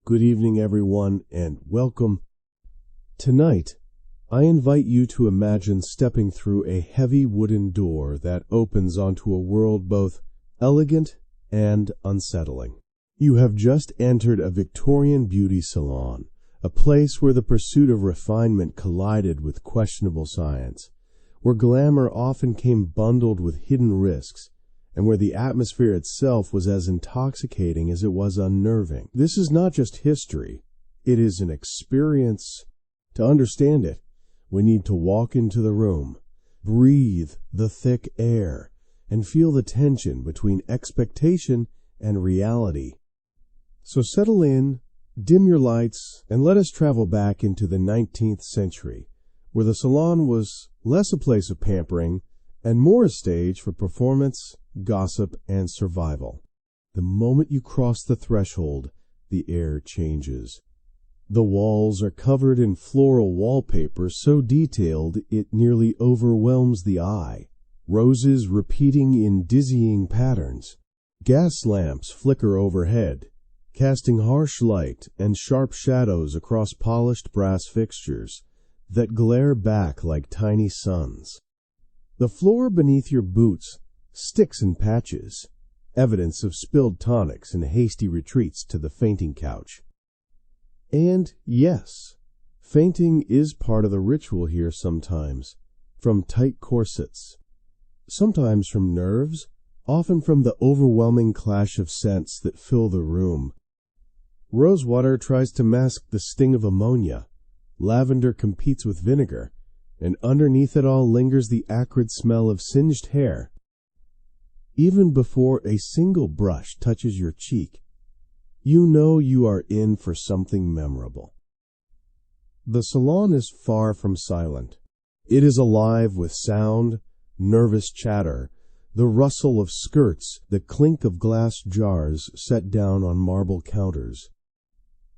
Good evening, everyone, and welcome. Tonight, I invite you to imagine stepping through a heavy wooden door that opens onto a world both elegant and unsettling. You have just entered a Victorian beauty salon, a place where the pursuit of refinement collided with questionable science, where glamour often came bundled with hidden risks, and where the atmosphere itself was as intoxicating as it was unnerving. This is not just history, it is an experience. To understand it, we need to walk into the room, breathe the thick air, and feel the tension between expectation and reality. So settle in, dim your lights, and let us travel back into the 19th century, where the salon was less a place of pampering and more a stage for performance, gossip, and survival. The moment you cross the threshold, the air changes. The walls are covered in floral wallpaper so detailed it nearly overwhelms the eye, roses repeating in dizzying patterns. Gas lamps flicker overhead, casting harsh light and sharp shadows across polished brass fixtures that glare back like tiny suns. The floor beneath your boots sticks in patches, evidence of spilled tonics and hasty retreats to the fainting couch. And yes, fainting is part of the ritual here sometimes, from tight corsets, sometimes from nerves, often from the overwhelming clash of scents that fill the room. Rosewater tries to mask the sting of ammonia, lavender competes with vinegar, and underneath it all lingers the acrid smell of singed hair. Even before a single brush touches your cheek, you know you are in for something memorable. The salon is far from silent. It is alive with sound, nervous chatter, the rustle of skirts, the clink of glass jars set down on marble counters.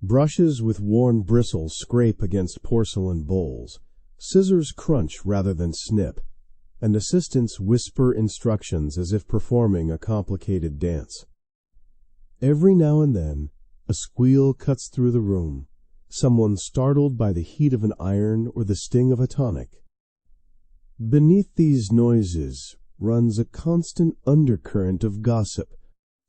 Brushes with worn bristles scrape against porcelain bowls. Scissors crunch rather than snip, and assistants whisper instructions as if performing a complicated dance. Every now and then, a squeal cuts through the room, someone startled by the heat of an iron or the sting of a tonic. Beneath these noises runs a constant undercurrent of gossip.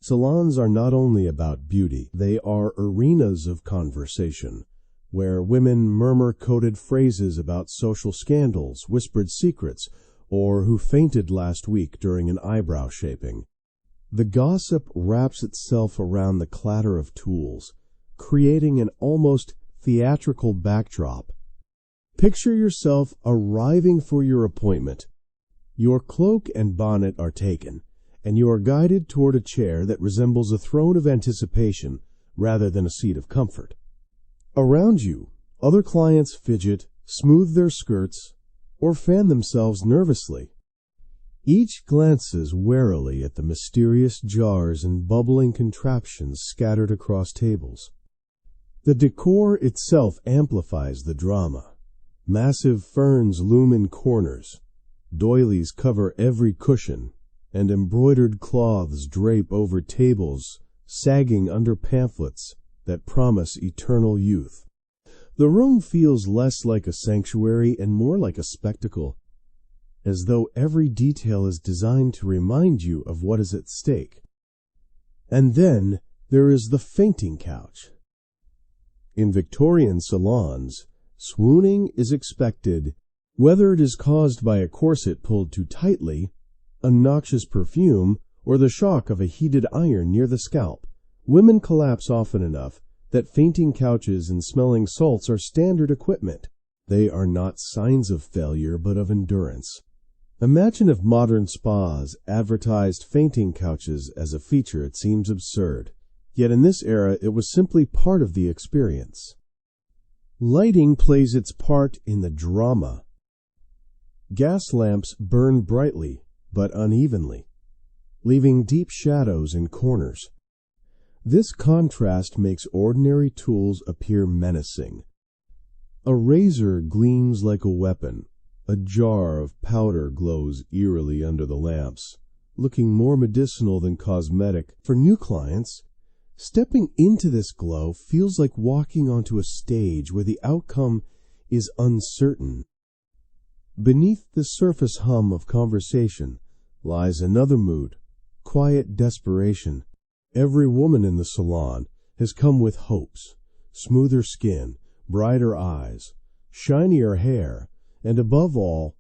Salons are not only about beauty, they are arenas of conversation, where women murmur coded phrases about social scandals, whispered secrets, or who fainted last week during an eyebrow shaping. The gossip wraps itself around the clatter of tools, creating an almost theatrical backdrop. Picture yourself arriving for your appointment. Your cloak and bonnet are taken, and you are guided toward a chair that resembles a throne of anticipation rather than a seat of comfort. Around you, other clients fidget, smooth their skirts, or fan themselves nervously. Each glances warily at the mysterious jars and bubbling contraptions scattered across tables. The decor itself amplifies the drama. Massive ferns loom in corners, doilies cover every cushion, and embroidered cloths drape over tables, sagging under pamphlets that promise eternal youth. The room feels less like a sanctuary and more like a spectacle, as though every detail is designed to remind you of what is at stake. And then there is the fainting couch. In Victorian salons, swooning is expected, whether it is caused by a corset pulled too tightly, a noxious perfume, or the shock of a heated iron near the scalp. Women collapse often enough that fainting couches and smelling salts are standard equipment. They are not signs of failure, but of endurance. Imagine if modern spas advertised fainting couches as a feature. It seems absurd. Yet in this era, it was simply part of the experience. Lighting plays its part in the drama. Gas lamps burn brightly, but unevenly, leaving deep shadows in corners. This contrast makes ordinary tools appear menacing. A razor gleams like a weapon. A jar of powder glows eerily under the lamps, looking more medicinal than cosmetic. For new clients, Stepping into this glow feels like walking onto a stage where the outcome is uncertain. Beneath the surface hum of conversation lies another mood, quiet desperation. Every woman in the salon has come with hopes: smoother skin, brighter eyes, shinier hair, and above all,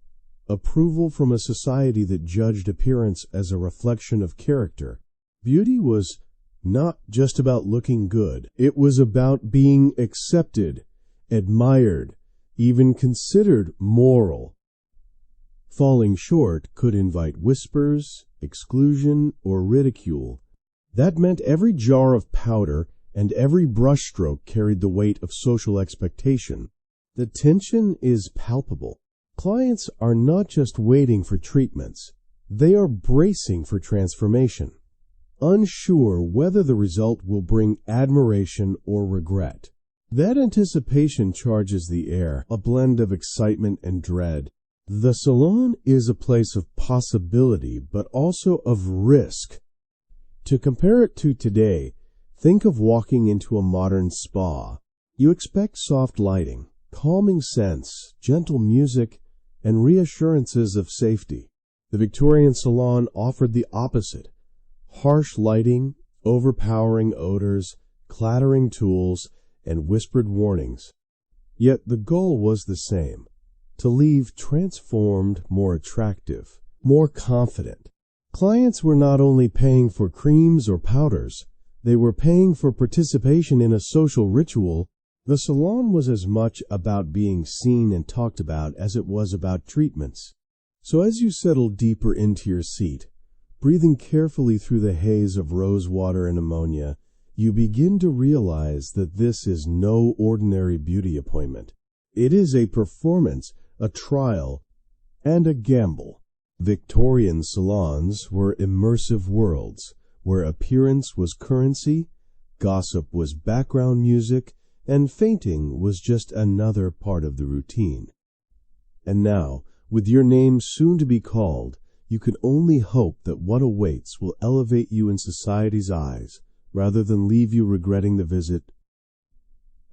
approval from a society that judged appearance as a reflection of character. Beauty was not just about looking good. It was about being accepted, admired, even considered moral. Falling short could invite whispers, exclusion, or ridicule. That meant every jar of powder and every brushstroke carried the weight of social expectation. The tension is palpable. Clients are not just waiting for treatments, they are bracing for transformation, unsure whether the result will bring admiration or regret. That anticipation charges the air, a blend of excitement and dread. The salon is a place of possibility, but also of risk. To compare it to today, think of walking into a modern spa. You expect soft lighting, calming scents, gentle music, and reassurances of safety. The Victorian salon offered the opposite: harsh lighting, overpowering odors, clattering tools, and whispered warnings. Yet the goal was the same: to leave transformed, more attractive, more confident. Clients were not only paying for creams or powders, they were paying for participation in a social ritual. The salon was as much about being seen and talked about as it was about treatments. So as you settle deeper into your seat, breathing carefully through the haze of rose water and ammonia, you begin to realize that this is no ordinary beauty appointment. It is a performance, a trial, and a gamble. Victorian salons were immersive worlds, where appearance was currency, gossip was background music, and fainting was just another part of the routine. And now, with your name soon to be called, you can only hope that what awaits will elevate you in society's eyes, rather than leave you regretting the visit.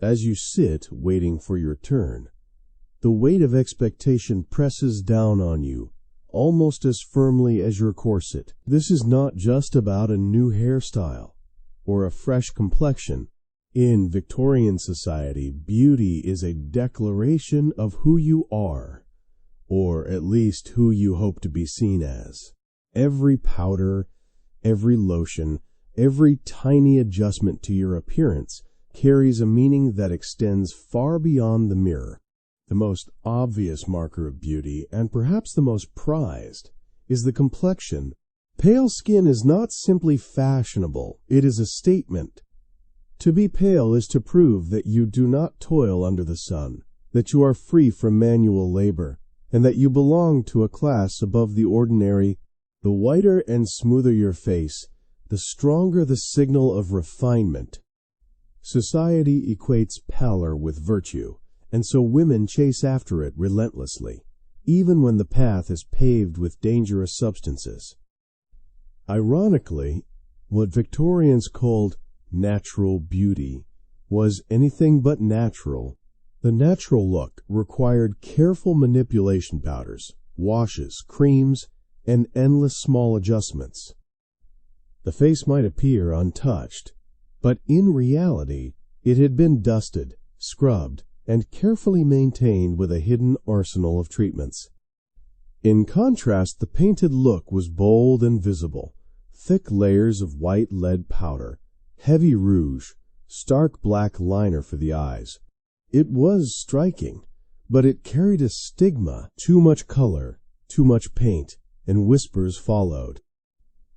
As you sit waiting for your turn, the weight of expectation presses down on you, almost as firmly as your corset. This is not just about a new hairstyle or a fresh complexion. In Victorian society, beauty is a declaration of who you are, or at least who you hope to be seen as. Every powder, every lotion, every tiny adjustment to your appearance carries a meaning that extends far beyond the mirror. The most obvious marker of beauty, and perhaps the most prized, is the complexion. Pale skin is not simply fashionable, it is a statement. To be pale is to prove that you do not toil under the sun, that you are free from manual labor, and that you belong to a class above the ordinary. The whiter and smoother your face, the stronger the signal of refinement. Society equates pallor with virtue, and so women chase after it relentlessly, even when the path is paved with dangerous substances. Ironically, what Victorians called natural beauty was anything but natural. The natural look required careful manipulation powders, washes, creams, and endless small adjustments. The face might appear untouched, but in reality it had been dusted, scrubbed, and carefully maintained with a hidden arsenal of treatments. In contrast, the painted look was bold and visible: thick layers of white lead powder, heavy rouge, stark black liner for the eyes. It was striking, but it carried a stigma: too much color, too much paint, and whispers followed.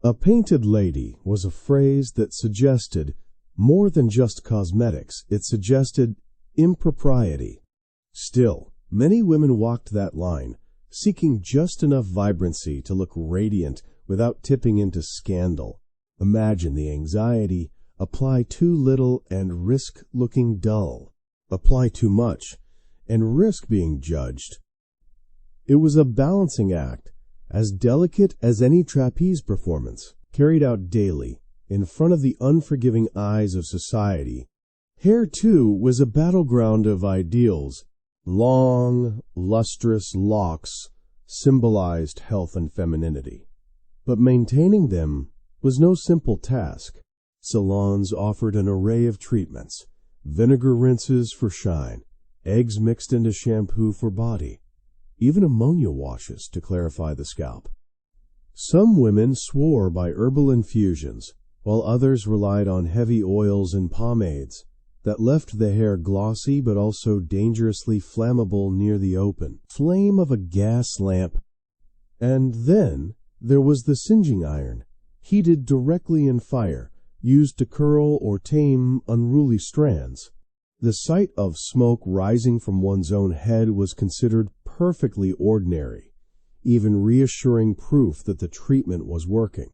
A painted lady was a phrase that suggested more than just cosmetics. It suggested impropriety. Still, many women walked that line, seeking just enough vibrancy to look radiant without tipping into scandal. Imagine the anxiety: apply too little and risk looking dull. Apply too much and risk being judged. It was a balancing act, as delicate as any trapeze performance, carried out daily, in front of the unforgiving eyes of society. Hair, too, was a battleground of ideals. Long, lustrous locks symbolized health and femininity. But maintaining them was no simple task. Salons offered an array of treatments: vinegar rinses for shine, eggs mixed into shampoo for body, even ammonia washes to clarify the scalp. Some women swore by herbal infusions, while others relied on heavy oils and pomades that left the hair glossy but also dangerously flammable near the open flame of a gas lamp. And then there was the singeing iron, heated directly in fire, used to curl or tame unruly strands. The sight of smoke rising from one's own head was considered perfectly ordinary, even reassuring proof that the treatment was working.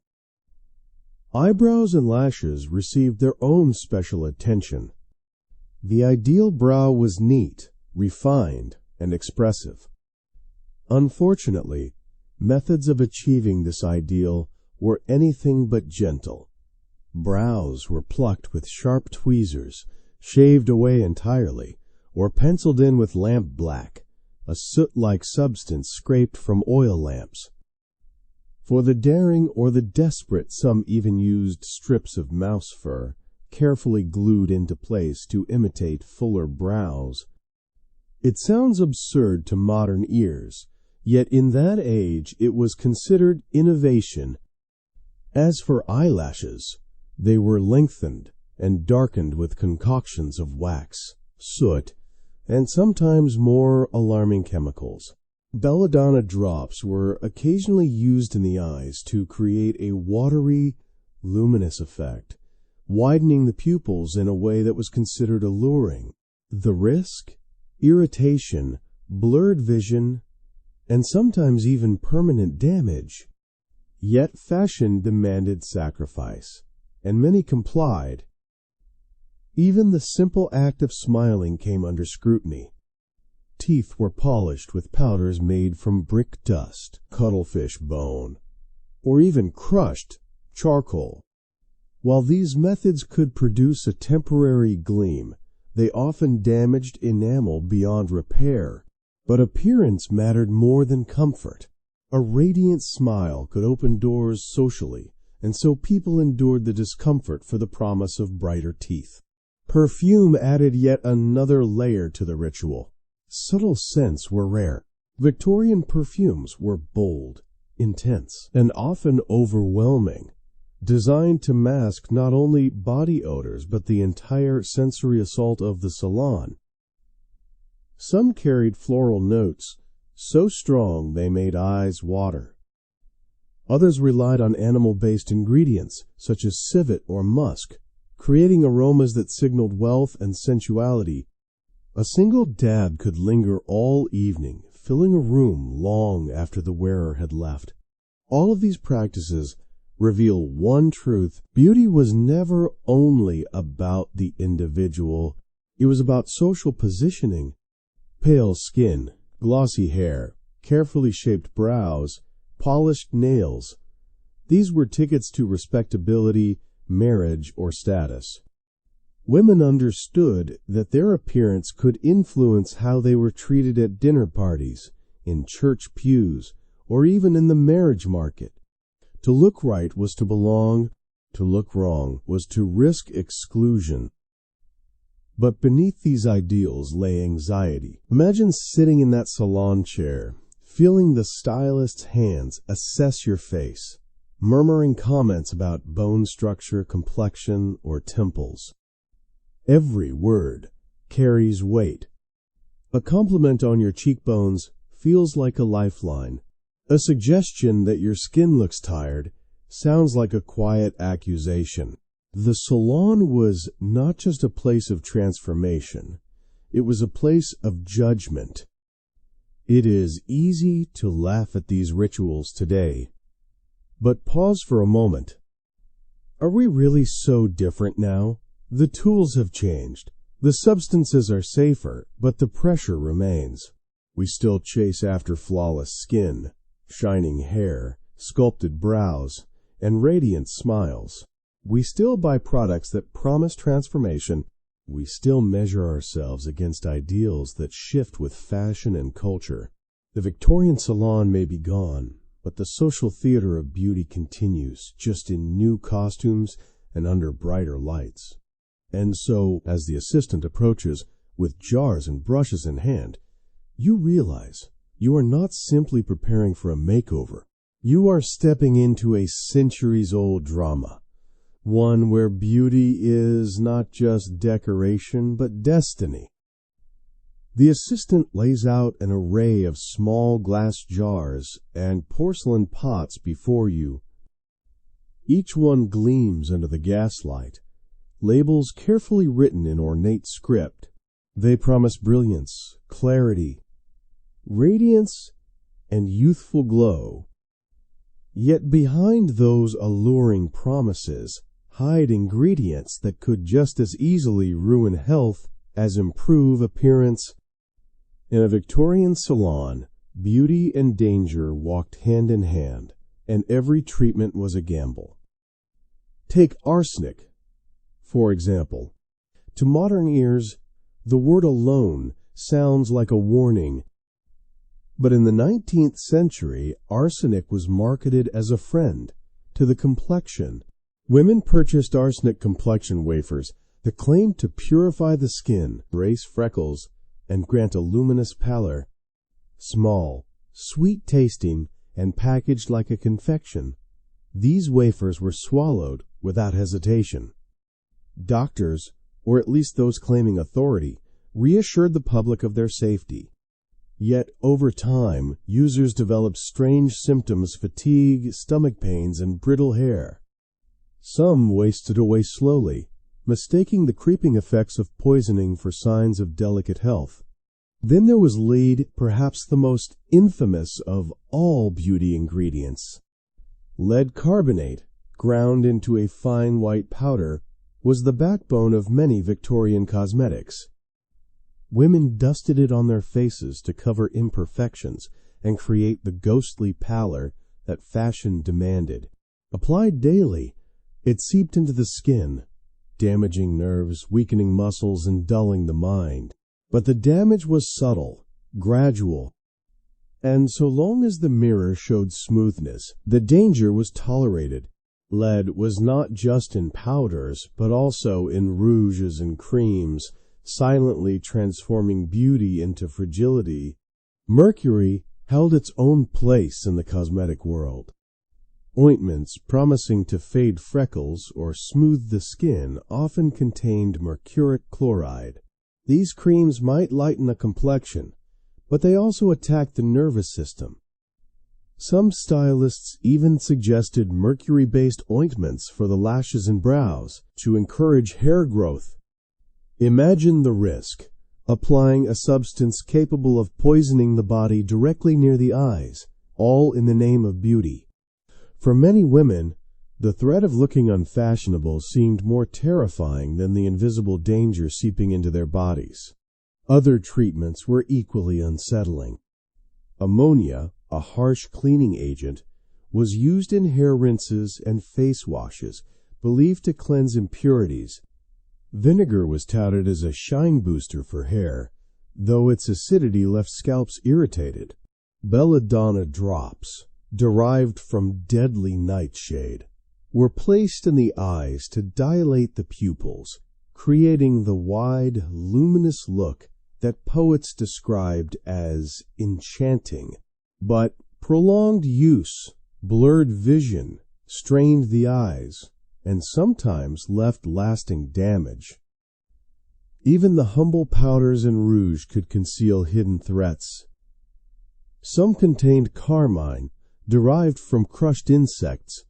Eyebrows and lashes received their own special attention. The ideal brow was neat, refined, and expressive. Unfortunately, methods of achieving this ideal were anything but gentle. Brows were plucked with sharp tweezers, shaved away entirely, or penciled in with lamp black, a soot-like substance scraped from oil lamps. For the daring or the desperate, some even used strips of mouse fur, carefully glued into place to imitate fuller brows. It sounds absurd to modern ears, yet in that age it was considered innovation. As for eyelashes, they were lengthened and darkened with concoctions of wax, soot, and sometimes more alarming chemicals. Belladonna drops were occasionally used in the eyes to create a watery, luminous effect, widening the pupils in a way that was considered alluring. The risk, irritation, blurred vision, and sometimes even permanent damage. Yet fashion demanded sacrifice, and many complied. Even the simple act of smiling came under scrutiny. Teeth were polished with powders made from brick dust, cuttlefish bone, or even crushed charcoal. While these methods could produce a temporary gleam, they often damaged enamel beyond repair. But appearance mattered more than comfort. A radiant smile could open doors socially, and so people endured the discomfort for the promise of brighter teeth. Perfume added yet another layer to the ritual. Subtle scents were rare. Victorian perfumes were bold, intense, and often overwhelming, designed to mask not only body odors but the entire sensory assault of the salon. Some carried floral notes so strong they made eyes water. Others relied on animal-based ingredients such as civet or musk, creating aromas that signaled wealth and sensuality. A single dab could linger all evening, filling a room long after the wearer had left. All of these practices reveal one truth: beauty was never only about the individual. It was about social positioning. Pale skin, glossy hair, carefully shaped brows, polished nails. These were tickets to respectability, marriage, or status. Women understood that their appearance could influence how they were treated at dinner parties, in church pews, or even in the marriage market. To look right was to belong, to look wrong was to risk exclusion. But beneath these ideals lay anxiety. Imagine sitting in that salon chair, feeling the stylist's hands assess your face, murmuring comments about bone structure, complexion, or temples. Every word carries weight. A compliment on your cheekbones feels like a lifeline. A suggestion that your skin looks tired sounds like a quiet accusation. The salon was not just a place of transformation, it was a place of judgment. It is easy to laugh at these rituals today, but pause for a moment. Are we really so different now? The tools have changed. The substances are safer, but the pressure remains. We still chase after flawless skin, shining hair, sculpted brows, and radiant smiles. We still buy products that promise transformation. We still measure ourselves against ideals that shift with fashion and culture. The Victorian salon may be gone, but the social theater of beauty continues, just in new costumes and under brighter lights. And so, as the assistant approaches, with jars and brushes in hand, you realize you are not simply preparing for a makeover. You are stepping into a centuries-old drama, one where beauty is not just decoration, but destiny. The assistant lays out an array of small glass jars and porcelain pots before you. Each one gleams under the gaslight, labels carefully written in ornate script. They promise brilliance, clarity, radiance, and youthful glow. Yet behind those alluring promises hide ingredients that could just as easily ruin health as improve appearance. In a Victorian salon, beauty and danger walked hand in hand, and every treatment was a gamble. Take arsenic, for example. To modern ears, the word alone sounds like a warning. But in the 19th century, arsenic was marketed as a friend to the complexion. Women purchased arsenic complexion wafers that claimed to purify the skin, erase freckles, and grant a luminous pallor. Small, sweet-tasting, and packaged like a confection, these wafers were swallowed without hesitation. Doctors, or at least those claiming authority, reassured the public of their safety. Yet, over time, users developed strange symptoms: fatigue, stomach pains, and brittle hair. Some wasted away slowly, mistaking the creeping effects of poisoning for signs of delicate health. Then there was lead, perhaps the most infamous of all beauty ingredients. Lead carbonate, ground into a fine white powder, was the backbone of many Victorian cosmetics. Women dusted it on their faces to cover imperfections and create the ghostly pallor that fashion demanded. Applied daily, it seeped into the skin, damaging nerves, weakening muscles, and dulling the mind. But the damage was subtle, gradual, and so long as the mirror showed smoothness, the danger was tolerated. Lead was not just in powders, but also in rouges and creams, silently transforming beauty into fragility. Mercury held its own place in the cosmetic world. Ointments promising to fade freckles or smooth the skin often contained mercuric chloride. These creams might lighten a complexion, but they also attacked the nervous system. Some stylists even suggested mercury-based ointments for the lashes and brows to encourage hair growth. Imagine the risk: applying a substance capable of poisoning the body directly near the eyes, all in the name of beauty. For many women, the threat of looking unfashionable seemed more terrifying than the invisible danger seeping into their bodies. Other treatments were equally unsettling. Ammonia, a harsh cleaning agent, was used in hair rinses and face washes, believed to cleanse impurities. Vinegar was touted as a shine booster for hair, though its acidity left scalps irritated. Belladonna drops, derived from deadly nightshade, were placed in the eyes to dilate the pupils, creating the wide, luminous look that poets described as enchanting. But prolonged use blurred vision, strained the eyes, and sometimes left lasting damage. Even the humble powders and rouge could conceal hidden threats. Some contained carmine, derived from crushed insects.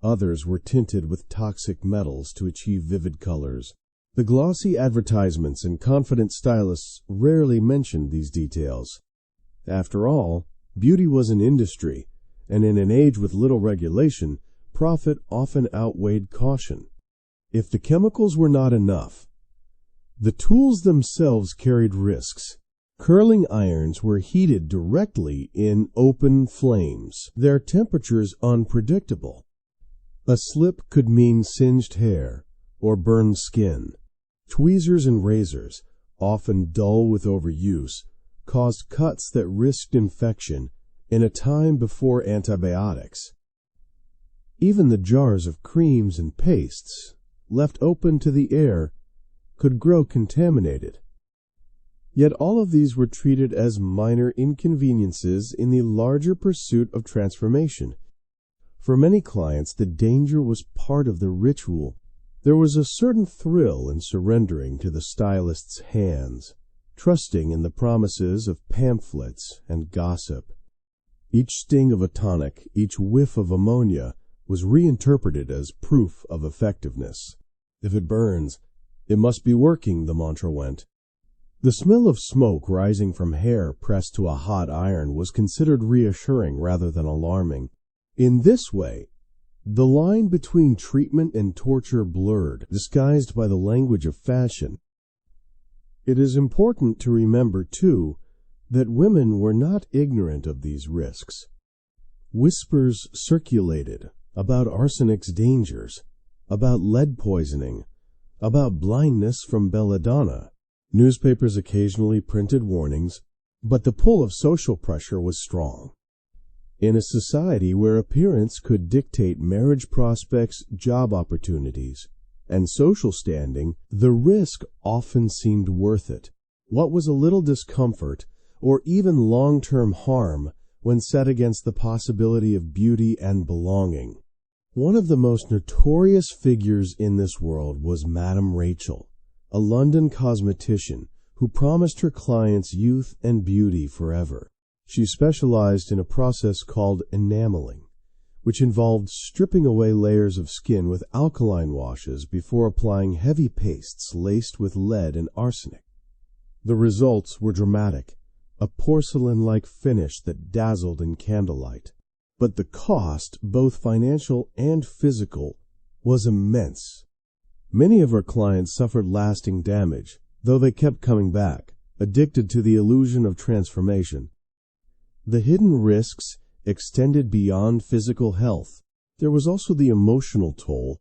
Others were tinted with toxic metals to achieve vivid colors. The glossy advertisements and confident stylists rarely mentioned these details. After all, beauty was an industry, and in an age with little regulation, profit often outweighed caution. If the chemicals were not enough, the tools themselves carried risks. Curling irons were heated directly in open flames, their temperatures unpredictable. A slip could mean singed hair or burned skin. Tweezers and razors, often dull with overuse, caused cuts that risked infection in a time before antibiotics. Even the jars of creams and pastes, left open to the air, could grow contaminated. Yet all of these were treated as minor inconveniences in the larger pursuit of transformation. For many clients, the danger was part of the ritual. There was a certain thrill in surrendering to the stylist's hands, trusting in the promises of pamphlets and gossip. Each sting of a tonic, each whiff of ammonia, was reinterpreted as proof of effectiveness. If it burns, it must be working, the mantra went. The smell of smoke rising from hair pressed to a hot iron was considered reassuring rather than alarming. In this way, the line between treatment and torture blurred, disguised by the language of fashion. It is important to remember, too, that women were not ignorant of these risks. Whispers circulated about arsenic's dangers, about lead poisoning, about blindness from belladonna. Newspapers occasionally printed warnings, but the pull of social pressure was strong. In a society where appearance could dictate marriage prospects, job opportunities, and social standing, the risk often seemed worth it. What was a little discomfort, or even long-term harm, when set against the possibility of beauty and belonging? One of the most notorious figures in this world was Madame Rachel, a London cosmetician who promised her clients youth and beauty forever. She specialized in a process called enameling, which involved stripping away layers of skin with alkaline washes before applying heavy pastes laced with lead and arsenic. The results were dramatic, a porcelain-like finish that dazzled in candlelight. But the cost, both financial and physical, was immense. Many of our clients suffered lasting damage, though they kept coming back, addicted to the illusion of transformation. The hidden risks extended beyond physical health. There was also the emotional toll.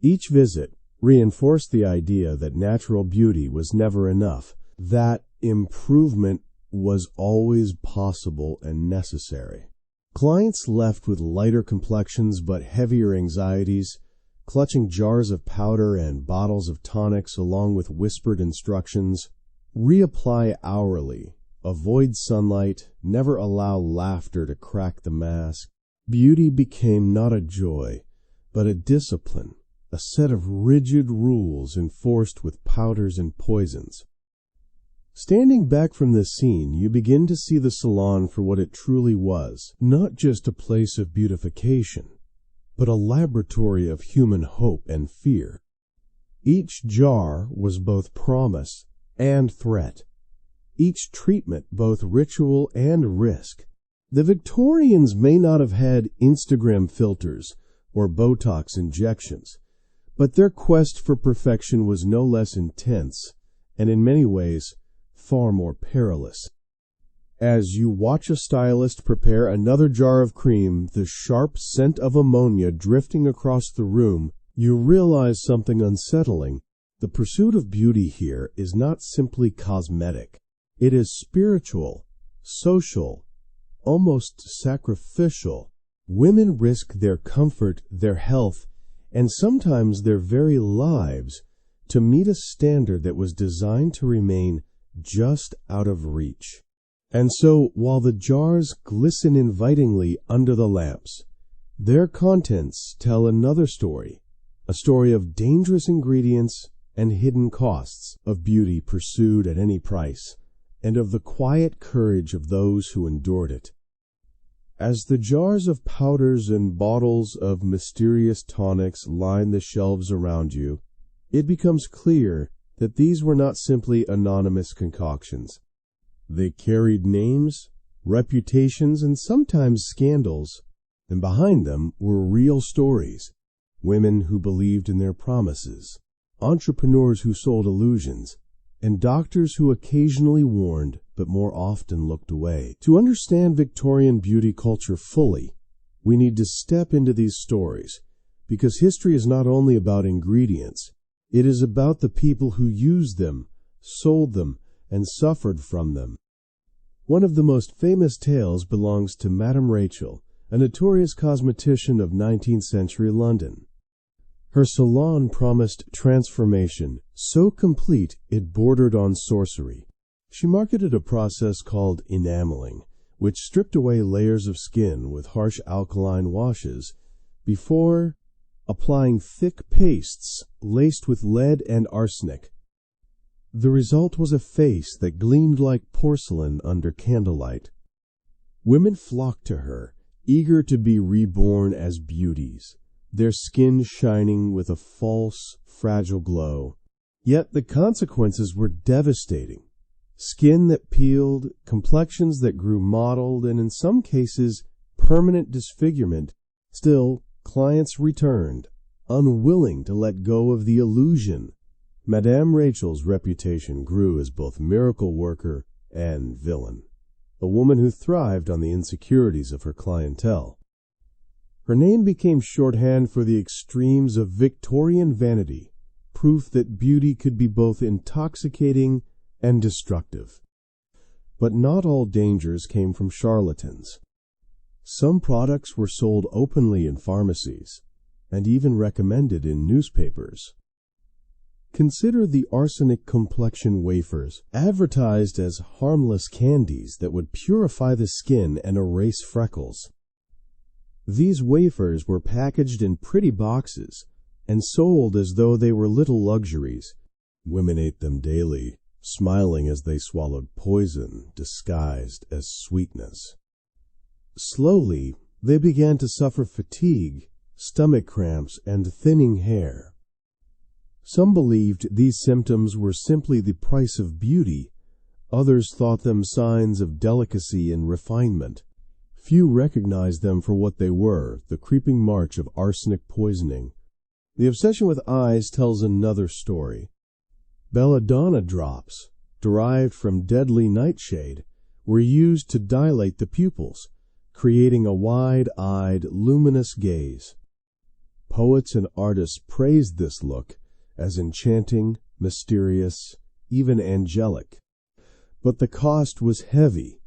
Each visit reinforced the idea that natural beauty was never enough, that improvement was always possible and necessary. Clients left with lighter complexions but heavier anxieties, clutching jars of powder and bottles of tonics along with whispered instructions. Reapply hourly. Avoid sunlight. Never allow laughter to crack the mask. Beauty became not a joy, but a discipline, a set of rigid rules enforced with powders and poisons. Standing back from this scene, you begin to see the salon for what it truly was, not just a place of beautification, but a laboratory of human hope and fear. Each jar was both promise and threat. Each treatment both ritual and risk. The Victorians may not have had Instagram filters or Botox injections, but their quest for perfection was no less intense, and in many ways far more perilous. As you watch a stylist prepare another jar of cream, the sharp scent of ammonia drifting across the room, you realize something unsettling. The pursuit of beauty here is not simply cosmetic. It is spiritual, social, almost sacrificial. Women risk their comfort, their health, and sometimes their very lives to meet a standard that was designed to remain just out of reach. And so, while the jars glisten invitingly under the lamps, their contents tell another story, a story of dangerous ingredients and hidden costs, of beauty pursued at any price, and of the quiet courage of those who endured it. As the jars of powders and bottles of mysterious tonics line the shelves around you, it becomes clear that these were not simply anonymous concoctions. They carried names, reputations, and sometimes scandals, and behind them were real stories. Women who believed in their promises, entrepreneurs who sold illusions, and doctors who occasionally warned but more often looked away. To understand Victorian beauty culture fully, we need to step into these stories, because history is not only about ingredients, it is about the people who used them, sold them, and suffered from them. One of the most famous tales belongs to Madame Rachel, a notorious cosmetician of 19th century London. Her salon promised transformation so complete it bordered on sorcery. She marketed a process called enameling, which stripped away layers of skin with harsh alkaline washes before applying thick pastes laced with lead and arsenic. The result was a face that gleamed like porcelain under candlelight. Women flocked to her, eager to be reborn as beauties, their skin shining with a false, fragile glow. Yet the consequences were devastating. Skin that peeled, complexions that grew mottled, and in some cases, permanent disfigurement. Still, clients returned, unwilling to let go of the illusion. Madame Rachel's reputation grew as both miracle worker and villain, a woman who thrived on the insecurities of her clientele. Her name became shorthand for the extremes of Victorian vanity, proof that beauty could be both intoxicating and destructive. But not all dangers came from charlatans. Some products were sold openly in pharmacies, and even recommended in newspapers. Consider the arsenic complexion wafers, advertised as harmless candies that would purify the skin and erase freckles. These wafers were packaged in pretty boxes and sold as though they were little luxuries. Women ate them daily, smiling as they swallowed poison disguised as sweetness. Slowly, they began to suffer fatigue, stomach cramps, and thinning hair. Some believed these symptoms were simply the price of beauty. Others thought them signs of delicacy and refinement. Few recognized them for what they were, the creeping march of arsenic poisoning. The obsession with eyes tells another story. Belladonna drops, derived from deadly nightshade, were used to dilate the pupils, creating a wide-eyed, luminous gaze. Poets and artists praised this look as enchanting, mysterious, even angelic. But the cost was heavy.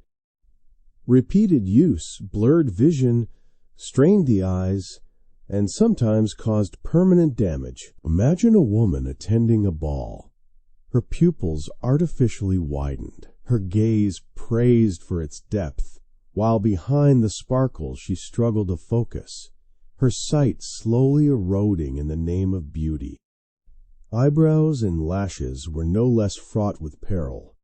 Repeated use blurred vision, strained the eyes, and sometimes caused permanent damage. Imagine a woman attending a ball. Her pupils artificially widened, her gaze praised for its depth, while behind the sparkle she struggled to focus, her sight slowly eroding in the name of beauty. Eyebrows and lashes were no less fraught with peril.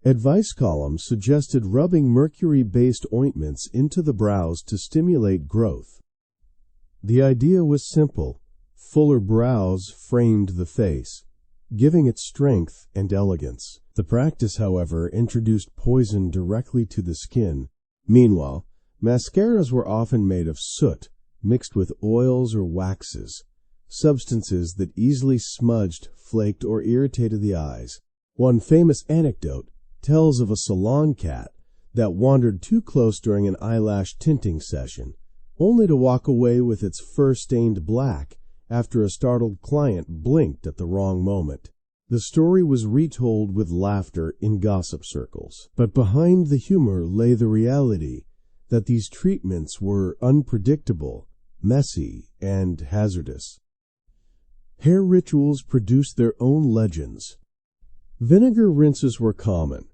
Advice columns suggested rubbing mercury-based ointments into the brows to stimulate growth. The idea was simple. Fuller brows framed the face, giving it strength and elegance. The practice, however, introduced poison directly to the skin. Meanwhile, mascaras were often made of soot, mixed with oils or waxes, substances that easily smudged, flaked, or irritated the eyes. One famous anecdote tells of a salon cat that wandered too close during an eyelash tinting session, only to walk away with its fur stained black after a startled client blinked at the wrong moment. The story was retold with laughter in gossip circles, but behind the humor lay the reality that these treatments were unpredictable, messy, and hazardous. Hair rituals produced their own legends. Vinegar rinses were common,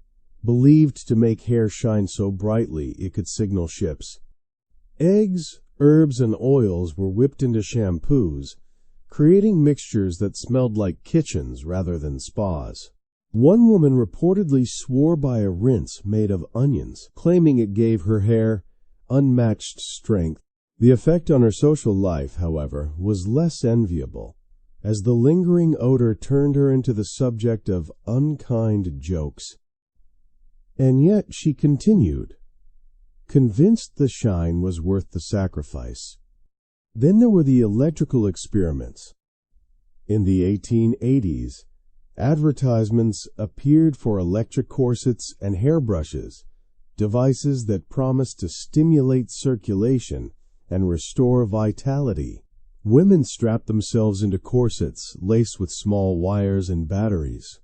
believed to make hair shine so brightly it could signal ships. Eggs, herbs, and oils were whipped into shampoos, creating mixtures that smelled like kitchens rather than spas. One woman reportedly swore by a rinse made of onions, claiming it gave her hair unmatched strength. The effect on her social life, however, was less enviable, as the lingering odor turned her into the subject of unkind jokes. And yet she continued, convinced the shine was worth the sacrifice. Then there were the electrical experiments. In the 1880s, advertisements appeared for electric corsets and hairbrushes, devices that promised to stimulate circulation and restore vitality. Women strapped themselves into corsets laced with small wires and batteries,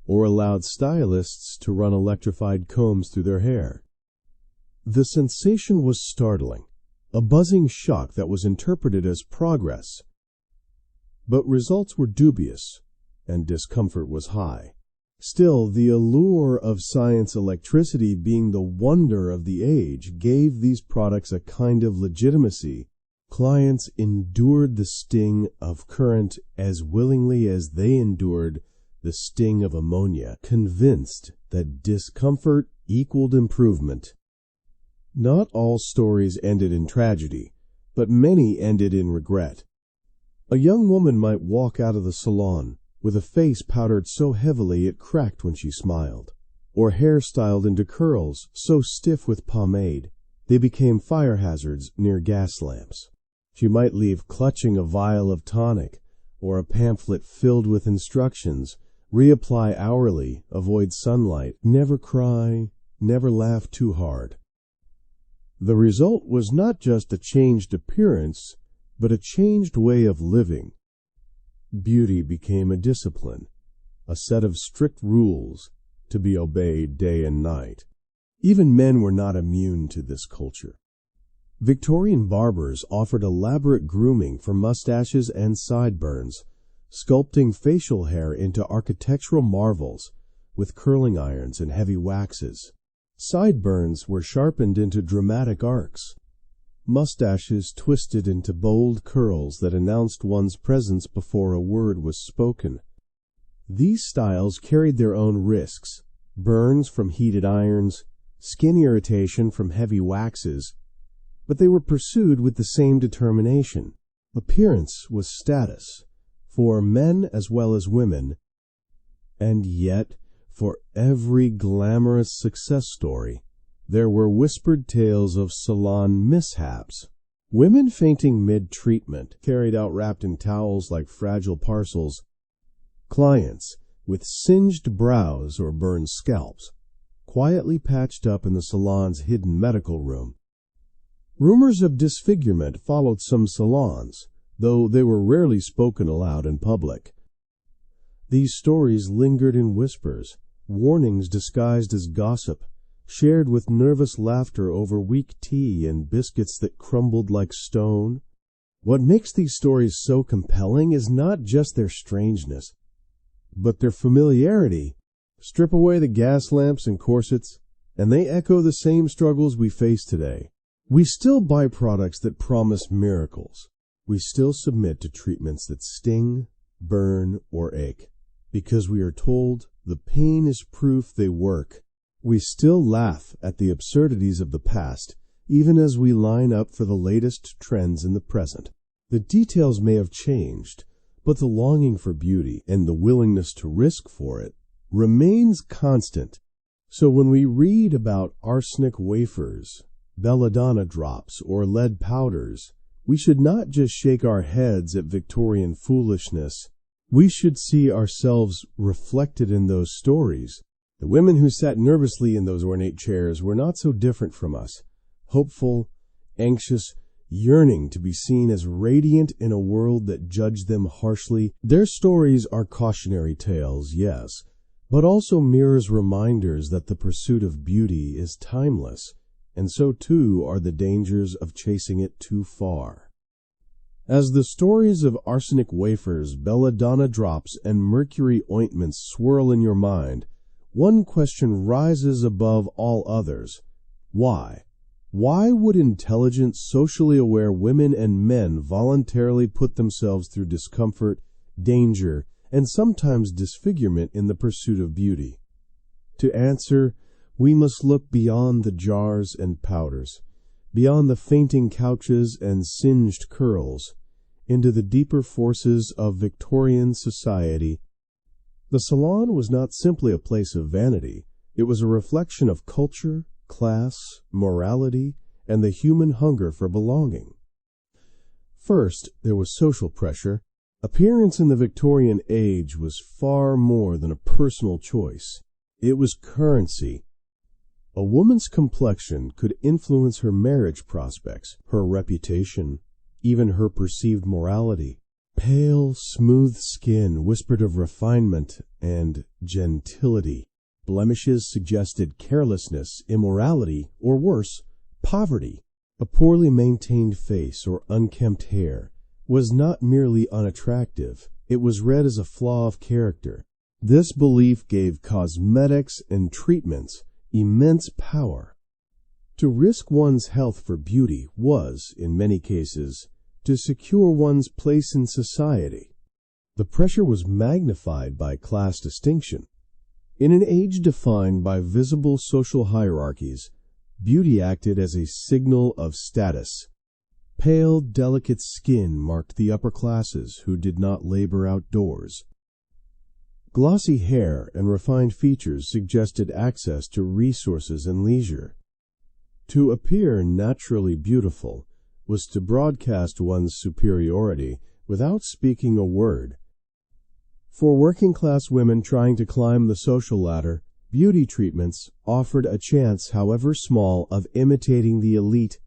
or allowed stylists to run electrified combs through their hair. The sensation was startling, a buzzing shock that was interpreted as progress. But results were dubious, and discomfort was high. Still, the allure of science electricity being the wonder of the age gave these products a kind of legitimacy. Clients endured the sting of current as willingly as they endured the sting of ammonia, convinced that discomfort equaled improvement. Not all stories ended in tragedy, but many ended in regret. A young woman might walk out of the salon with a face powdered so heavily it cracked when she smiled, or hair styled into curls so stiff with pomade they became fire hazards near gas lamps. She might leave clutching a vial of tonic or a pamphlet filled with instructions: reapply hourly, avoid sunlight, never cry, never laugh too hard. The result was not just a changed appearance, but a changed way of living. Beauty became a discipline, a set of strict rules to be obeyed day and night. Even men were not immune to this culture. Victorian barbers offered elaborate grooming for mustaches and sideburns, sculpting facial hair into architectural marvels with curling irons and heavy waxes. Sideburns were sharpened into dramatic arcs, mustaches twisted into bold curls that announced one's presence before a word was spoken. These styles carried their own risks: burns from heated irons, skin irritation from heavy waxes, but they were pursued with the same determination. Appearance was status, for men as well as women, and yet, for every glamorous success story, there were whispered tales of salon mishaps. Women fainting mid-treatment, carried out wrapped in towels like fragile parcels. Clients with singed brows or burned scalps, quietly patched up in the salon's hidden medical room. Rumors of disfigurement followed some salons, though they were rarely spoken aloud in public. These stories lingered in whispers, warnings disguised as gossip, shared with nervous laughter over weak tea and biscuits that crumbled like stone. What makes these stories so compelling is not just their strangeness, but their familiarity. Strip away the gas lamps and corsets, and they echo the same struggles we face today. We still buy products that promise miracles. We still submit to treatments that sting, burn, or ache, because we are told the pain is proof they work. We still laugh at the absurdities of the past, even as we line up for the latest trends in the present. The details may have changed, but the longing for beauty and the willingness to risk for it remains constant. So when we read about arsenic wafers, belladonna drops, or lead powders, we should not just shake our heads at Victorian foolishness. We should see ourselves reflected in those stories. The women who sat nervously in those ornate chairs were not so different from us, hopeful, anxious, yearning to be seen as radiant in a world that judged them harshly. Their stories are cautionary tales, yes, but also mirrors reminders that the pursuit of beauty is timeless, and so too are the dangers of chasing it too far. As the stories of arsenic wafers, belladonna drops, and mercury ointments swirl in your mind, one question rises above all others. Why? Why would intelligent, socially aware women and men voluntarily put themselves through discomfort, danger, and sometimes disfigurement in the pursuit of beauty? To answer, we must look beyond the jars and powders, beyond the fainting couches and singed curls, into the deeper forces of Victorian society. The salon was not simply a place of vanity. It was a reflection of culture, class, morality, and the human hunger for belonging. First, there was social pressure. Appearance in the Victorian age was far more than a personal choice. It was currency. A woman's complexion could influence her marriage prospects, her reputation, even her perceived morality. Pale, smooth skin whispered of refinement and gentility. Blemishes suggested carelessness, immorality, or worse, poverty. A poorly maintained face or unkempt hair was not merely unattractive, it was read as a flaw of character. This belief gave cosmetics and treatments immense power. To risk one's health for beauty was, in many cases, to secure one's place in society. The pressure was magnified by class distinction. In an age defined by visible social hierarchies, beauty acted as a signal of status. Pale, delicate skin marked the upper classes who did not labor outdoors. Glossy hair and refined features suggested access to resources and leisure. To appear naturally beautiful was to broadcast one's superiority without speaking a word. For working-class women trying to climb the social ladder, beauty treatments offered a chance, however small, of imitating the elite.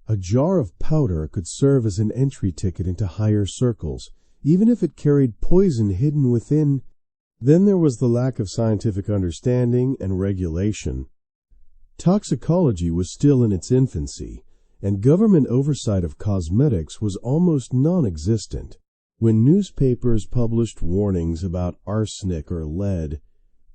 A jar of powder could serve as an entry ticket into higher circles, even if it carried poison hidden within. Then there was the lack of scientific understanding and regulation. Toxicology was still in its infancy, and government oversight of cosmetics was almost non-existent. When newspapers published warnings about arsenic or lead,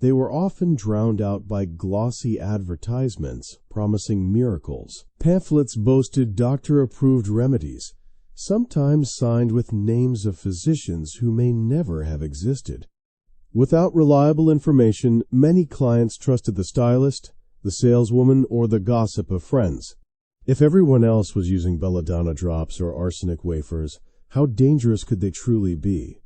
they were often drowned out by glossy advertisements promising miracles. Pamphlets boasted doctor-approved remedies, sometimes signed with names of physicians who may never have existed. Without reliable information, many clients trusted the stylist, the saleswoman, or the gossip of friends. If everyone else was using belladonna drops or arsenic wafers, how dangerous could they truly be?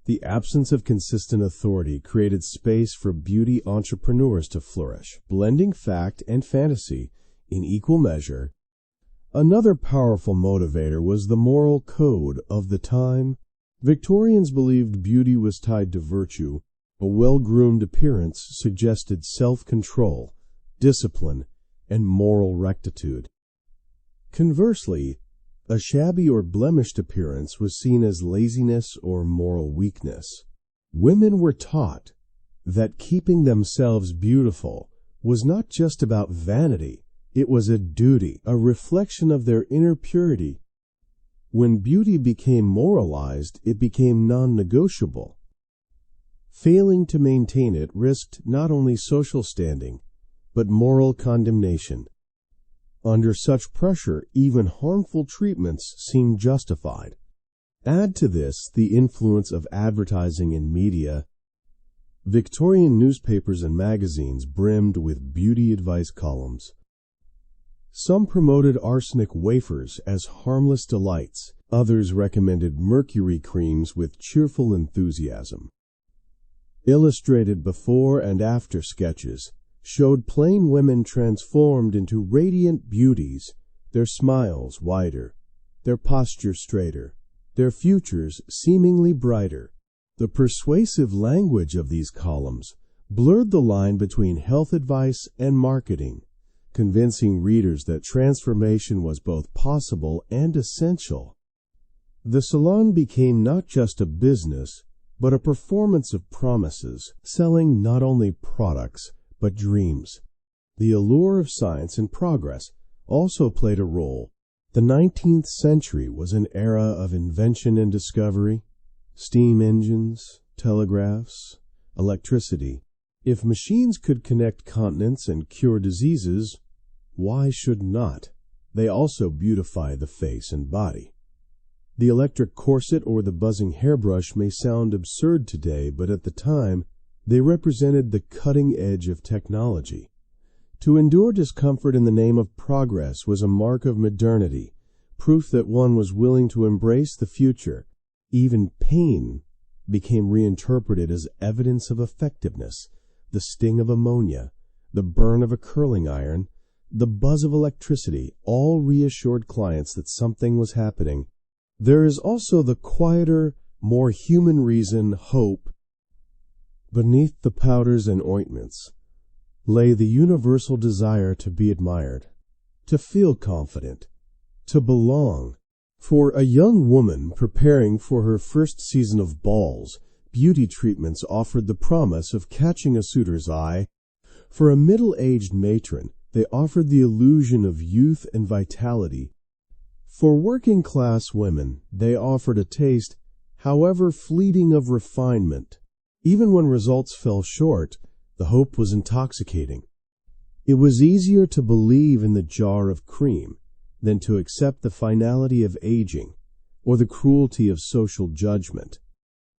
The absence of consistent authority created space for beauty entrepreneurs to flourish, blending fact and fantasy in equal measure. Another powerful motivator was the moral code of the time. Victorians believed beauty was tied to virtue. A well-groomed appearance suggested self-control, discipline, and moral rectitude. Conversely, a shabby or blemished appearance was seen as laziness or moral weakness. Women were taught that keeping themselves beautiful was not just about vanity, it was a duty, a reflection of their inner purity. When beauty became moralized, it became non-negotiable. Failing to maintain it risked not only social standing, but moral condemnation. Under such pressure, even harmful treatments seemed justified. Add to this the influence of advertising and media. Victorian newspapers and magazines brimmed with beauty advice columns. Some promoted arsenic wafers as harmless delights. Others recommended mercury creams with cheerful enthusiasm. Illustrated before and after sketches showed plain women transformed into radiant beauties, their smiles wider, their posture straighter, their futures seemingly brighter. The persuasive language of these columns blurred the line between health advice and marketing, convincing readers that transformation was both possible and essential. The salon became not just a business, but a performance of promises, selling not only products, but dreams. The allure of science and progress also played a role. The 19th century was an era of invention and discovery. Steam engines, telegraphs, electricity. If machines could connect continents and cure diseases, why should not? They also beautify the face and body. The electric corset or the buzzing hairbrush may sound absurd today, but at the time, they represented the cutting edge of technology. To endure discomfort in the name of progress was a mark of modernity, proof that one was willing to embrace the future. Even pain became reinterpreted as evidence of effectiveness. The sting of ammonia, the burn of a curling iron, the buzz of electricity all reassured clients that something was happening. There is also the quieter, more human reason, hope. Beneath the powders and ointments lay the universal desire to be admired, to feel confident, to belong. For a young woman preparing for her first season of balls, beauty treatments offered the promise of catching a suitor's eye. For a middle-aged matron, they offered the illusion of youth and vitality. For working-class women, they offered a taste, however fleeting, of refinement. Even when results fell short, the hope was intoxicating. It was easier to believe in the jar of cream than to accept the finality of aging or the cruelty of social judgment.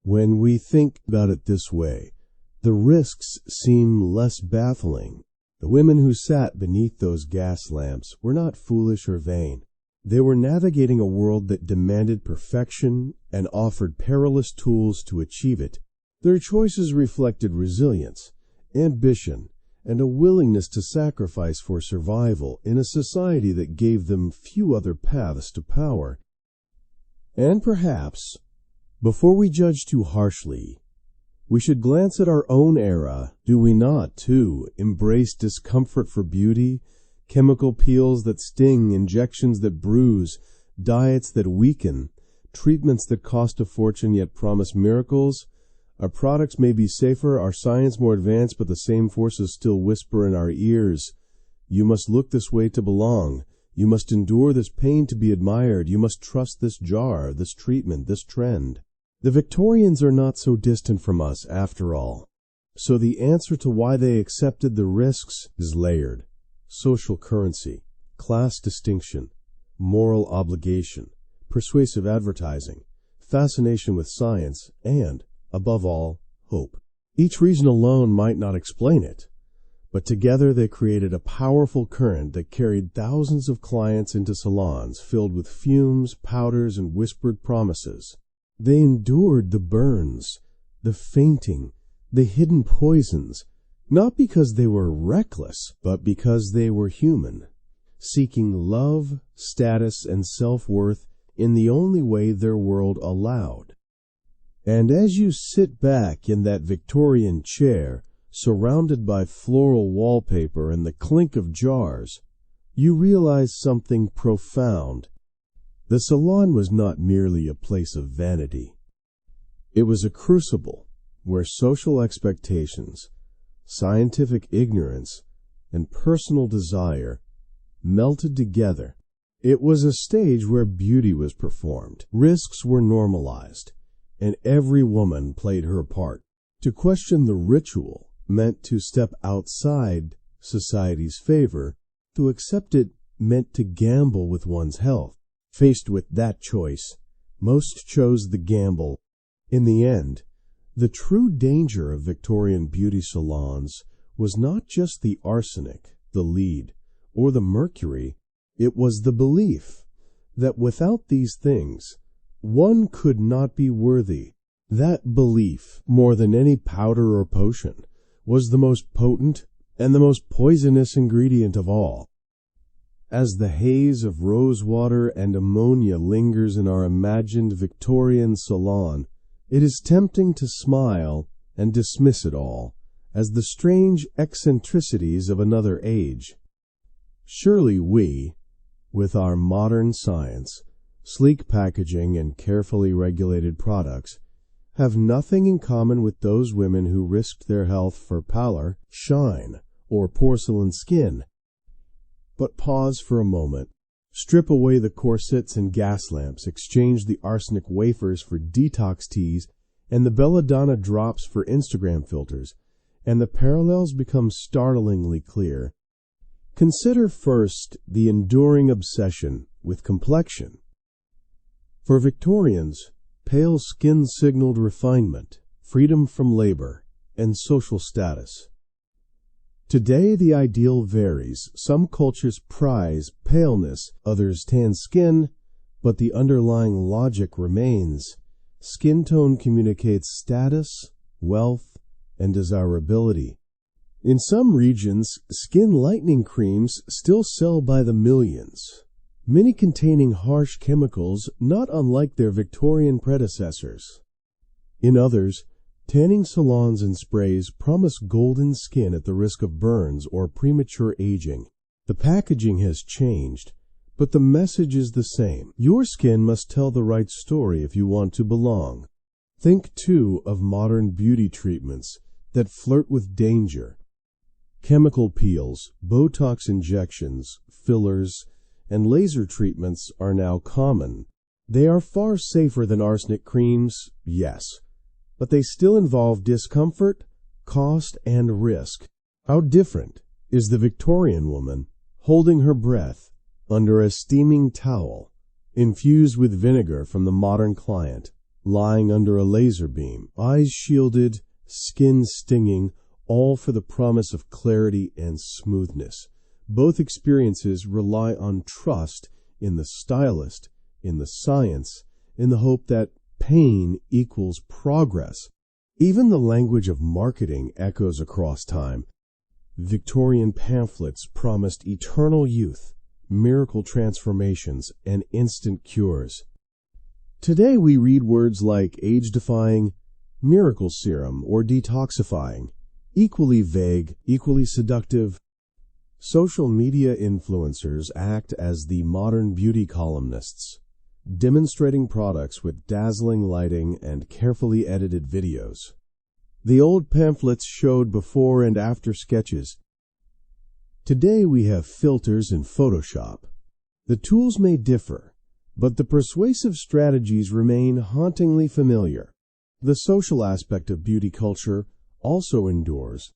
When we think about it this way, the risks seem less baffling. The women who sat beneath those gas lamps were not foolish or vain. They were navigating a world that demanded perfection and offered perilous tools to achieve it. Their choices reflected resilience, ambition, and a willingness to sacrifice for survival in a society that gave them few other paths to power. And perhaps, before we judge too harshly, we should glance at our own era. Do we not, too, embrace discomfort for beauty, chemical peels that sting, injections that bruise, diets that weaken, treatments that cost a fortune yet promise miracles? Our products may be safer, our science more advanced, but the same forces still whisper in our ears. You must look this way to belong. You must endure this pain to be admired. You must trust this jar, this treatment, this trend. The Victorians are not so distant from us, after all. So the answer to why they accepted the risks is layered. Social currency, class distinction, moral obligation, persuasive advertising, fascination with science, and, above all, hope. Each reason alone might not explain it, but together they created a powerful current that carried thousands of clients into salons filled with fumes, powders, and whispered promises. They endured the burns, the fainting, the hidden poisons, not because they were reckless, but because they were human, seeking love, status, and self-worth in the only way their world allowed. And as you sit back in that Victorian chair, surrounded by floral wallpaper and the clink of jars, you realize something profound. The salon was not merely a place of vanity. It was a crucible where social expectations, scientific ignorance, and personal desire melted together. It was a stage where beauty was performed, risks were normalized, and every woman played her part. To question the ritual meant to step outside society's favor. To accept it meant to gamble with one's health. Faced with that choice, most chose the gamble. In the end, the true danger of Victorian beauty salons was not just the arsenic, the lead, or the mercury. It was the belief that without these things, one could not be worthy. That belief, more than any powder or potion, was the most potent and the most poisonous ingredient of all. As the haze of rosewater and ammonia lingers in our imagined Victorian salon, it is tempting to smile and dismiss it all as the strange eccentricities of another age. Surely we, with our modern science, sleek packaging, and carefully regulated products, have nothing in common with those women who risked their health for pallor, shine, or porcelain skin. But pause for a moment. Strip away the corsets and gas lamps, exchange the arsenic wafers for detox teas, and the belladonna drops for Instagram filters, and the parallels become startlingly clear. Consider first the enduring obsession with complexion. For Victorians, pale skin signaled refinement, freedom from labor, and social status. Today the ideal varies. Some cultures prize paleness, others tan skin, but the underlying logic remains. Skin tone communicates status, wealth, and desirability. In some regions, skin lightening creams still sell by the millions, many containing harsh chemicals not unlike their Victorian predecessors. In others, tanning salons and sprays promise golden skin at the risk of burns or premature aging. The packaging has changed, But the message is the same. Your skin must tell the right story if you want to belong. Think, too, of modern beauty treatments that flirt with danger. Chemical peels, Botox injections, fillers, and laser treatments are now common. They are far safer than arsenic creams, yes, but they still involve discomfort, cost, and risk. How different is the Victorian woman holding her breath under a steaming towel, infused with vinegar from the modern client, lying under a laser beam, eyes shielded, skin stinging, all for the promise of clarity and smoothness. Both experiences rely on trust in the stylist, in the science, in the hope that pain equals progress. Even the language of marketing echoes across time. Victorian pamphlets promised eternal youth, miracle transformations, and instant cures. Today we read words like age-defying, miracle serum, or detoxifying, equally vague, equally seductive. Social media influencers act as the modern beauty columnists, demonstrating products with dazzling lighting and carefully edited videos. The old pamphlets showed before and after sketches. Today we have filters in Photoshop. The tools may differ, but the persuasive strategies remain hauntingly familiar. The social aspect of beauty culture also endures.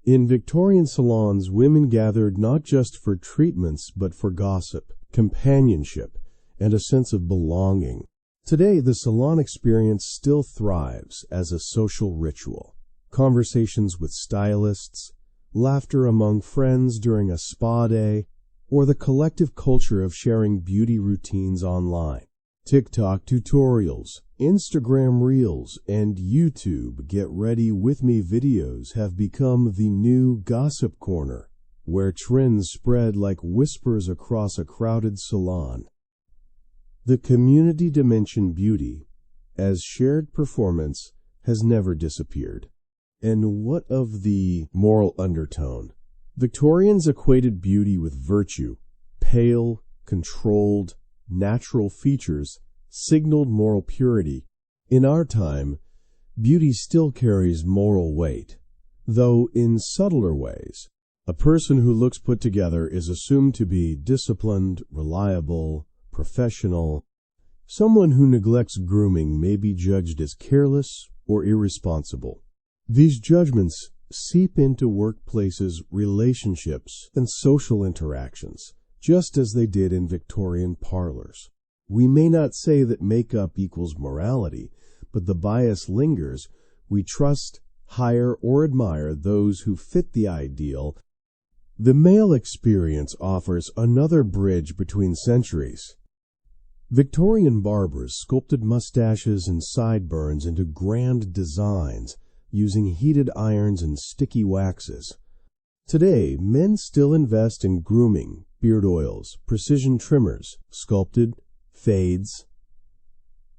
In Victorian salons, women gathered not just for treatments but for gossip, companionship, and a sense of belonging. Today, the salon experience still thrives as a social ritual. Conversations with stylists, laughter among friends during a spa day, or the collective culture of sharing beauty routines online. TikTok tutorials, Instagram Reels, and YouTube Get Ready With Me videos have become the new gossip corner, where trends spread like whispers across a crowded salon. The community dimension beauty, as shared performance, has never disappeared. And what of the moral undertone? Victorians equated beauty with virtue. Pale, controlled, natural features signaled moral purity. In our time, beauty still carries moral weight, though in subtler ways. A person who looks put together is assumed to be disciplined, reliable, professional. Someone who neglects grooming may be judged as careless or irresponsible. These judgments seep into workplaces, relationships, and social interactions, just as they did in Victorian parlors. We may not say that makeup equals morality, but the bias lingers. We trust, hire, or admire those who fit the ideal. The male experience offers another bridge between centuries. Victorian barbers sculpted mustaches and sideburns into grand designs using heated irons and sticky waxes. Today, men still invest in grooming, beard oils, precision trimmers, sculpted, fades,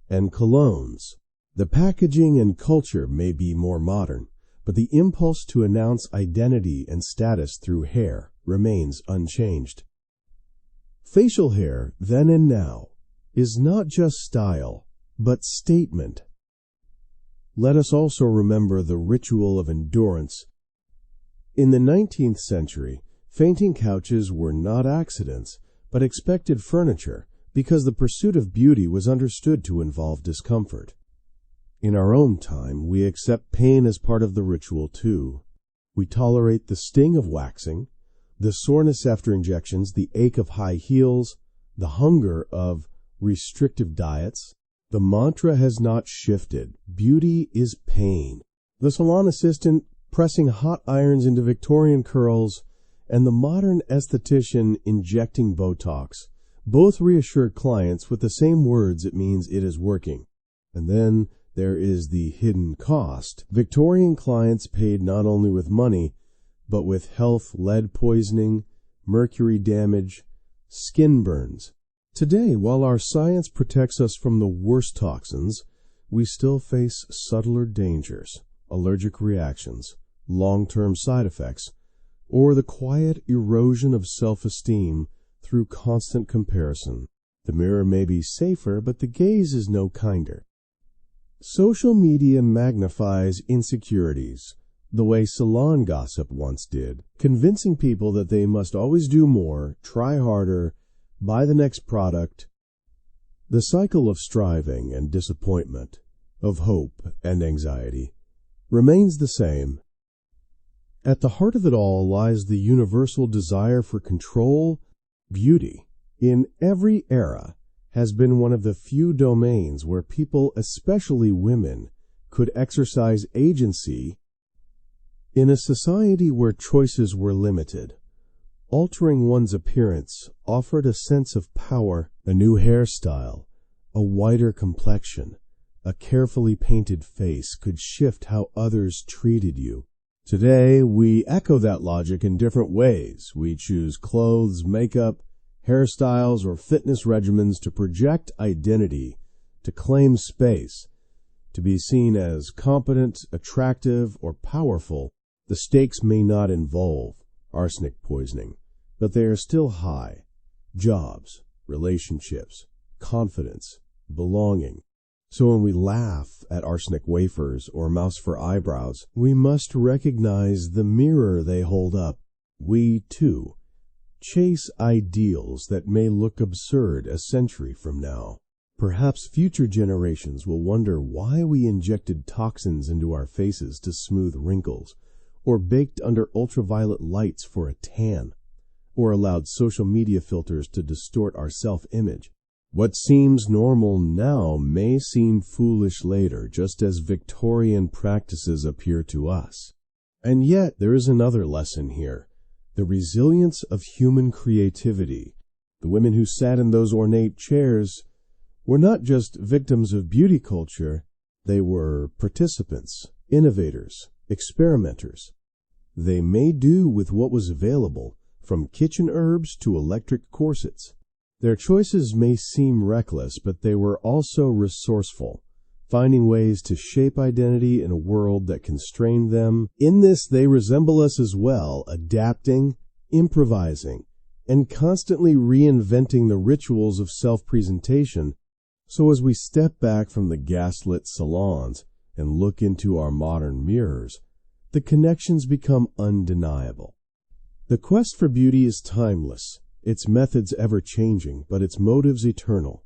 and colognes. The packaging and culture may be more modern, but the impulse to announce identity and status through hair remains unchanged. Facial hair, then and now, is not just style, but statement. Let us also remember the ritual of endurance. In the 19th century, fainting couches were not accidents, but expected furniture, because the pursuit of beauty was understood to involve discomfort. In our own time, we accept pain as part of the ritual too. We tolerate the sting of waxing, the soreness after injections, the ache of high heels, the hunger of restrictive diets. The mantra has not shifted. Beauty is pain. The salon assistant pressing hot irons into Victorian curls and the modern esthetician injecting Botox both reassure clients with the same words. It means it is working. And then there is the hidden cost. Victorian clients paid not only with money, but with health, lead poisoning, mercury damage, skin burns. Today, while our science protects us from the worst toxins, we still face subtler dangers, allergic reactions, long-term side effects, or the quiet erosion of self-esteem through constant comparison. The mirror may be safer, but the gaze is no kinder. Social media magnifies insecurities, the way salon gossip once did, convincing people that they must always do more, try harder, buy the next product. The cycle of striving and disappointment, of hope and anxiety, remains the same. At the heart of it all lies the universal desire for control. Beauty, in every era, has been one of the few domains where people, especially women, could exercise agency. In a society where choices were limited, altering one's appearance offered a sense of power. A new hairstyle, a whiter complexion, a carefully painted face could shift how others treated you. Today, we echo that logic in different ways. We choose clothes, makeup, hairstyles, or fitness regimens to project identity, to claim space, to be seen as competent, attractive, or powerful. The stakes may not involve arsenic poisoning, but they are still high. Jobs, relationships, confidence, belonging. So when we laugh at arsenic wafers or mouse for eyebrows, we must recognize the mirror they hold up. We, too, chase ideals that may look absurd a century from now. Perhaps future generations will wonder why we injected toxins into our faces to smooth wrinkles, or baked under ultraviolet lights for a tan, or allowed social media filters to distort our self-image. What seems normal now may seem foolish later, just as Victorian practices appear to us. And yet there is another lesson here, the resilience of human creativity. The women who sat in those ornate chairs were not just victims of beauty culture, they were participants, innovators, experimenters. They made do with what was available, from kitchen herbs to electric corsets. Their choices may seem reckless, but they were also resourceful, finding ways to shape identity in a world that constrained them. In this, they resemble us as well, adapting, improvising, and constantly reinventing the rituals of self-presentation. So as we step back from the gaslit salons and look into our modern mirrors, the connections become undeniable. The quest for beauty is timeless, its methods ever-changing, but its motives eternal.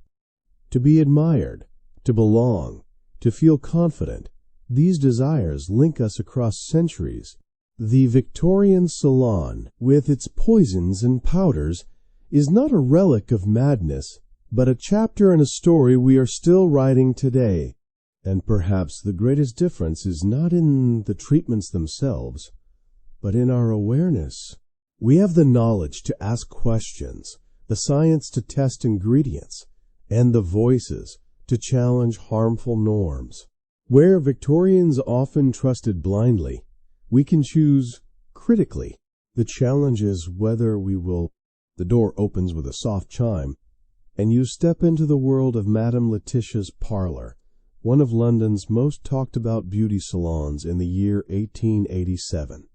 To be admired, to belong, to feel confident, these desires link us across centuries. The Victorian salon, with its poisons and powders, is not a relic of madness, but a chapter in a story we are still writing today. And perhaps the greatest difference is not in the treatments themselves, but in our awareness. We have the knowledge to ask questions, the science to test ingredients, and the voices to challenge harmful norms. Where Victorians often trusted blindly, we can choose critically. The challenge is whether we will. The door opens with a soft chime, and you step into the world of Madame Letitia's parlor, one of London's most talked about beauty salons in the year 1887.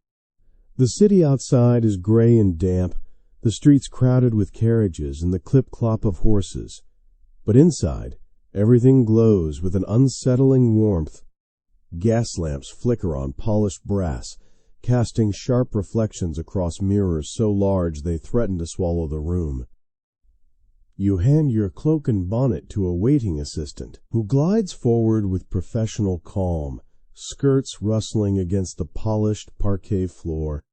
The city outside is gray and damp, the streets crowded with carriages and the clip-clop of horses. But inside, everything glows with an unsettling warmth. Gas lamps flicker on polished brass, casting sharp reflections across mirrors so large they threaten to swallow the room. You hand your cloak and bonnet to a waiting assistant, who glides forward with professional calm, skirts rustling against the polished parquet floor.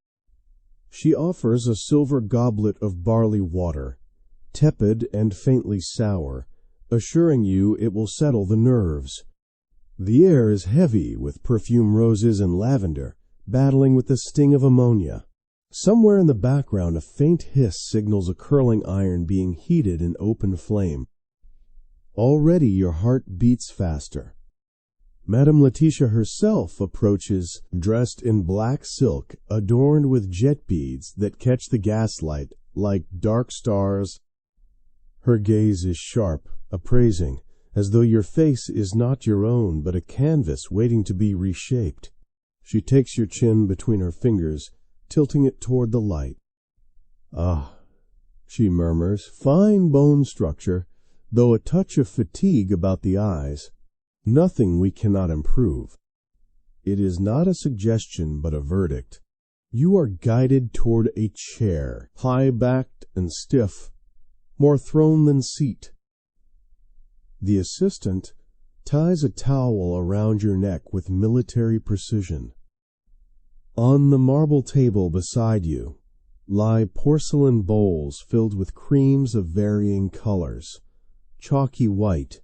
She offers a silver goblet of barley water, tepid and faintly sour, assuring you it will settle the nerves. The air is heavy with perfume roses and lavender, battling with the sting of ammonia. Somewhere in the background a faint hiss signals a curling iron being heated in open flame. Already your heart beats faster. Madame Letitia herself approaches, dressed in black silk, adorned with jet beads that catch the gaslight like dark stars. Her gaze is sharp, appraising, as though your face is not your own but a canvas waiting to be reshaped. She takes your chin between her fingers, tilting it toward the light. Ah, she murmurs. Fine bone structure, though a touch of fatigue about the eyes. Nothing we cannot improve. It is not a suggestion, but a verdict. You are guided toward a chair, high-backed and stiff, more throne than seat. The assistant ties a towel around your neck with military precision. On the marble table beside you lie porcelain bowls filled with creams of varying colors: chalky white,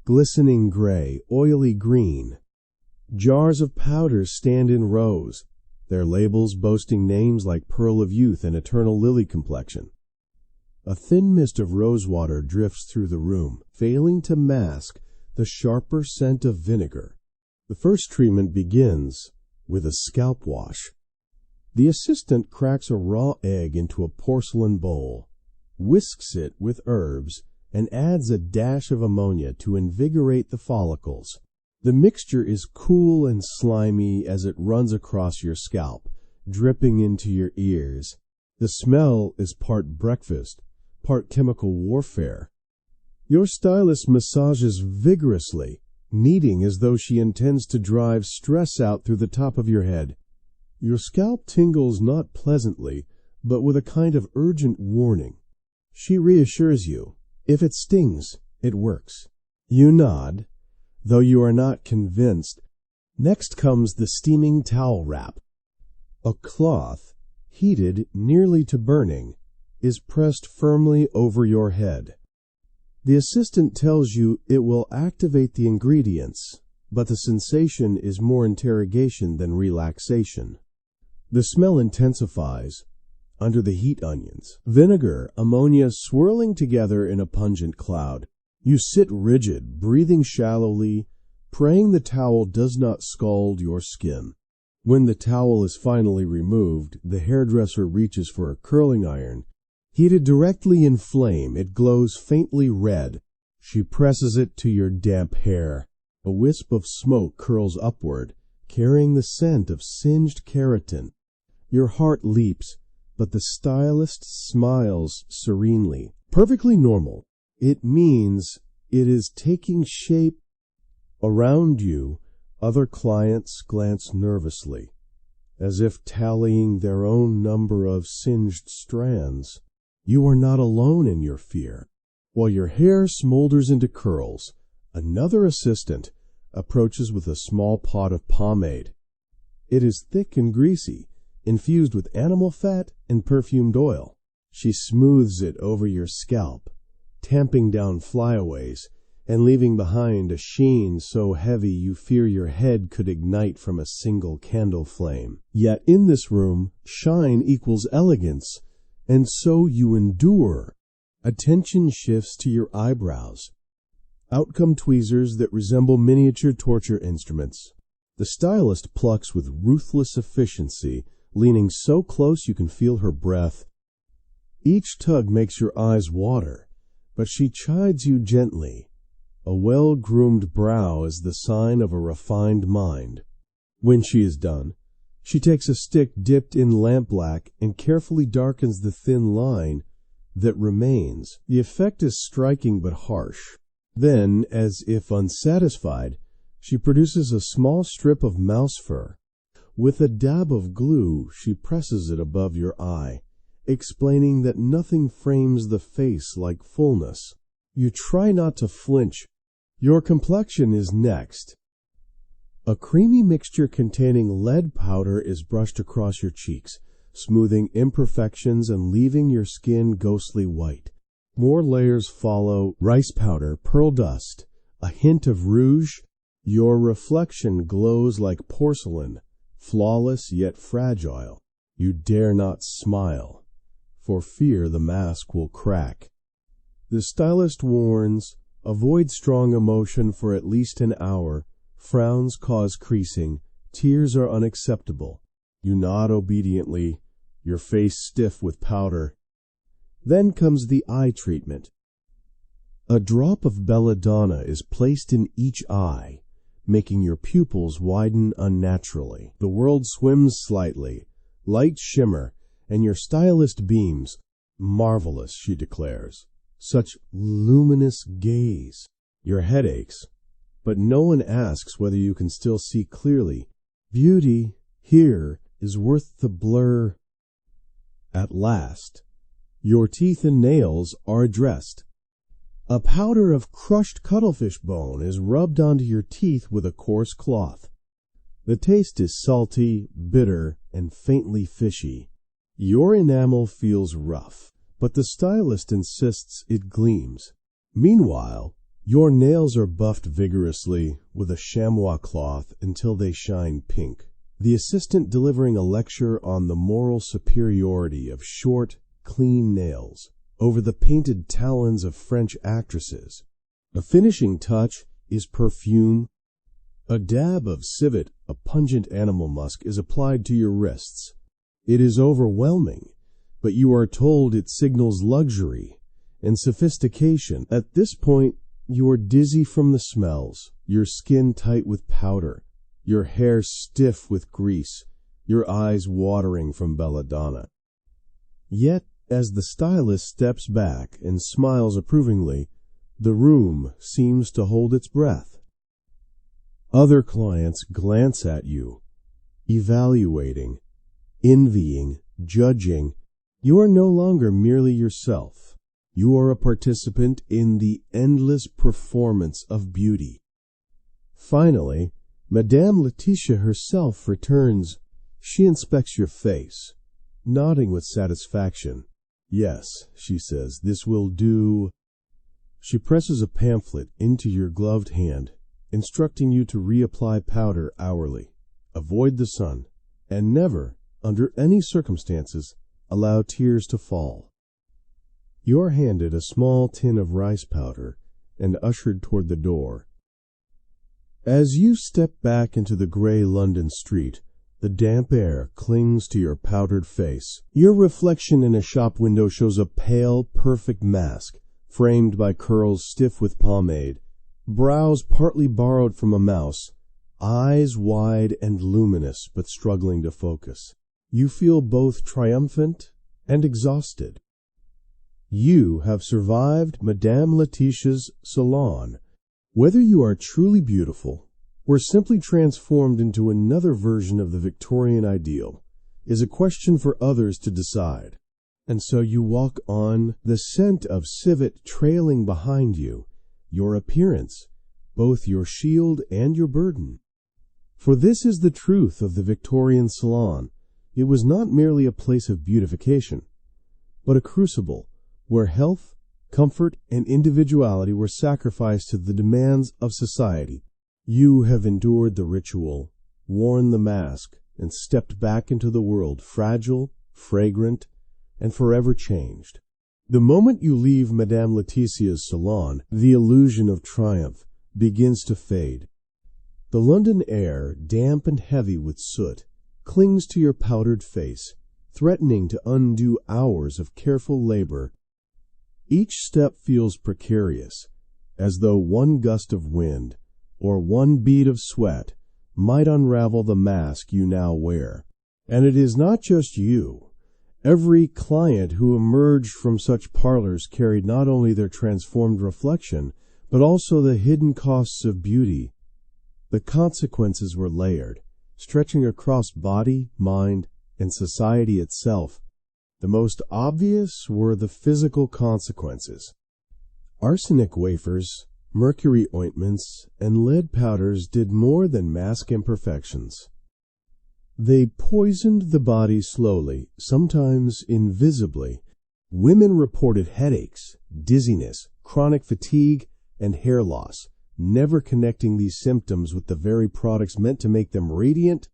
glistening gray, oily green. Jars of powders stand in rows, their labels boasting names like Pearl of Youth and Eternal Lily Complexion. A thin mist of rosewater drifts through the room, failing to mask the sharper scent of vinegar. The first treatment begins with a scalp wash. The assistant cracks a raw egg into a porcelain bowl, whisks it with herbs, and adds a dash of ammonia to invigorate the follicles. The mixture is cool and slimy as it runs across your scalp, dripping into your ears. The smell is part breakfast, part chemical warfare. Your stylist massages vigorously, kneading as though she intends to drive stress out through the top of your head. Your scalp tingles not pleasantly, but with a kind of urgent warning. She reassures you. If it stings, it works. You nod, though you are not convinced. Next comes the steaming towel wrap. A cloth, heated nearly to burning, is pressed firmly over your head. The assistant tells you it will activate the ingredients, but the sensation is more interrogation than relaxation. The smell intensifies under the heat onions, vinegar, ammonia swirling together in a pungent cloud. You sit rigid, breathing shallowly, praying the towel does not scald your skin. When the towel is finally removed, the hairdresser reaches for a curling iron. Heated directly in flame, it glows faintly red. She presses it to your damp hair. A wisp of smoke curls upward, carrying the scent of singed keratin. Your heart leaps, but the stylist smiles serenely. Perfectly normal. It means it is taking shape. Around you, other clients glance nervously, as if tallying their own number of singed strands. You are not alone in your fear. While your hair smolders into curls, another assistant approaches with a small pot of pomade. It is thick and greasy, infused with animal fat and perfumed oil. She smooths it over your scalp, tamping down flyaways and leaving behind a sheen so heavy you fear your head could ignite from a single candle flame. Yet in this room, shine equals elegance, and so you endure. Attention shifts to your eyebrows. Out come tweezers that resemble miniature torture instruments. The stylist plucks with ruthless efficiency, leaning so close you can feel her breath. Each tug makes your eyes water, but she chides you gently. A well-groomed brow is the sign of a refined mind. When she is done, she takes a stick dipped in lampblack and carefully darkens the thin line that remains. The effect is striking but harsh. Then, as if unsatisfied, she produces a small strip of mouse fur. With a dab of glue, she presses it above your eye, explaining that nothing frames the face like fullness. You try not to flinch. Your complexion is next. A creamy mixture containing lead powder is brushed across your cheeks, smoothing imperfections and leaving your skin ghostly white. More layers follow: rice powder, pearl dust, a hint of rouge. Your reflection glows like porcelain, flawless yet fragile. You dare not smile, for fear the mask will crack. The stylist warns, avoid strong emotion for at least an hour. Frowns cause creasing. Tears are unacceptable. You nod obediently, your face stiff with powder. Then comes the eye treatment. A drop of belladonna is placed in each eye, making your pupils widen unnaturally. The world swims slightly, lights shimmer, and your stylist beams. Marvelous, she declares. Such luminous gaze. Your head aches, but no one asks whether you can still see clearly. Beauty here is worth the blur. At last, your teeth and nails are addressed. A powder of crushed cuttlefish bone is rubbed onto your teeth with a coarse cloth. The taste is salty, bitter, and faintly fishy. Your enamel feels rough, but the stylist insists it gleams. Meanwhile, your nails are buffed vigorously with a chamois cloth until they shine pink, the assistant delivering a lecture on the moral superiority of short, clean nails over the painted talons of French actresses. A finishing touch is perfume. A dab of civet, a pungent animal musk, is applied to your wrists. It is overwhelming, but you are told it signals luxury and sophistication. At this point, you are dizzy from the smells, your skin tight with powder, your hair stiff with grease, your eyes watering from belladonna. Yet, as the stylist steps back and smiles approvingly, the room seems to hold its breath. Other clients glance at you, evaluating, envying, judging. You are no longer merely yourself. You are a participant in the endless performance of beauty. Finally, Madame Laetitia herself returns. She inspects your face, nodding with satisfaction. Yes, she says, this will do. She presses a pamphlet into your gloved hand, instructing you to reapply powder hourly, avoid the sun, and never, under any circumstances, allow tears to fall. You are handed a small tin of rice powder and ushered toward the door. As you step back into the gray London street, the damp air clings to your powdered face. Your reflection in a shop window shows a pale, perfect mask, framed by curls stiff with pomade, brows partly borrowed from a mouse, eyes wide and luminous but struggling to focus. You feel both triumphant and exhausted. You have survived Madame Laetitia's salon. Whether you are truly beautiful or simply transformed into another version of the Victorian ideal is a question for others to decide. And so you walk on, the scent of civet trailing behind you, your appearance, both your shield and your burden. For this is the truth of the Victorian salon. It was not merely a place of beautification, but a crucible where health, comfort, and individuality were sacrificed to the demands of society. You have endured the ritual, worn the mask, and stepped back into the world fragile, fragrant, and forever changed. The moment you leave Madame Laetitia's salon, the illusion of triumph begins to fade. The London air, damp and heavy with soot, clings to your powdered face, threatening to undo hours of careful labor. Each step feels precarious, as though one gust of wind or one bead of sweat might unravel the mask you now wear. And it is not just you. Every client who emerged from such parlors carried not only their transformed reflection, but also the hidden costs of beauty. The consequences were layered, stretching across body, mind, and society itself. The most obvious were the physical consequences. Arsenic wafers, mercury ointments, and lead powders did more than mask imperfections. They poisoned the body slowly, sometimes invisibly. Women reported headaches, dizziness, chronic fatigue, and hair loss, never connecting these symptoms with the very products meant to make them radiant.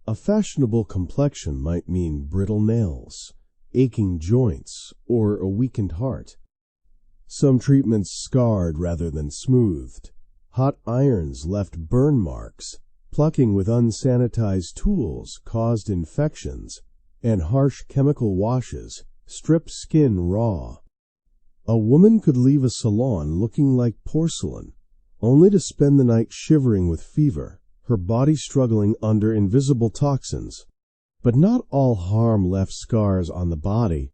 A fashionable complexion might mean brittle nails, aching joints, or a weakened heart. Some treatments scarred rather than smoothed. Hot irons left burn marks. Plucking with unsanitized tools caused infections, and harsh chemical washes stripped skin raw. A woman could leave a salon looking like porcelain, only to spend the night shivering with fever, her body struggling under invisible toxins. But not all harm left scars on the body.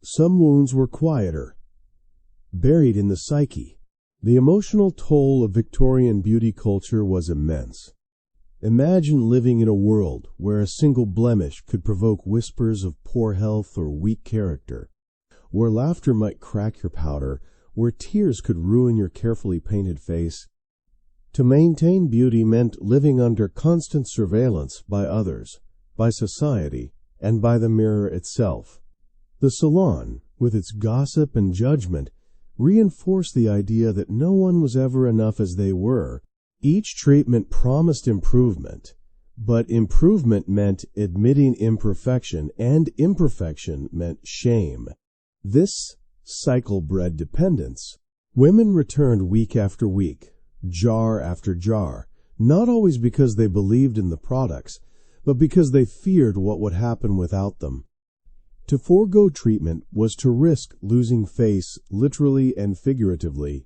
Some wounds were quieter, buried in the psyche. The emotional toll of Victorian beauty culture was immense. Imagine living in a world where a single blemish could provoke whispers of poor health or weak character, where laughter might crack your powder, where tears could ruin your carefully painted face. To maintain beauty meant living under constant surveillance by others, by society, and by the mirror itself. The salon, with its gossip and judgment, reinforced the idea that no one was ever enough as they were. Each treatment promised improvement, but improvement meant admitting imperfection, and imperfection meant shame. This cycle bred dependence. Women returned week after week, jar after jar, not always because they believed in the products, but because they feared what would happen without them. To forego treatment was to risk losing face literally and figuratively.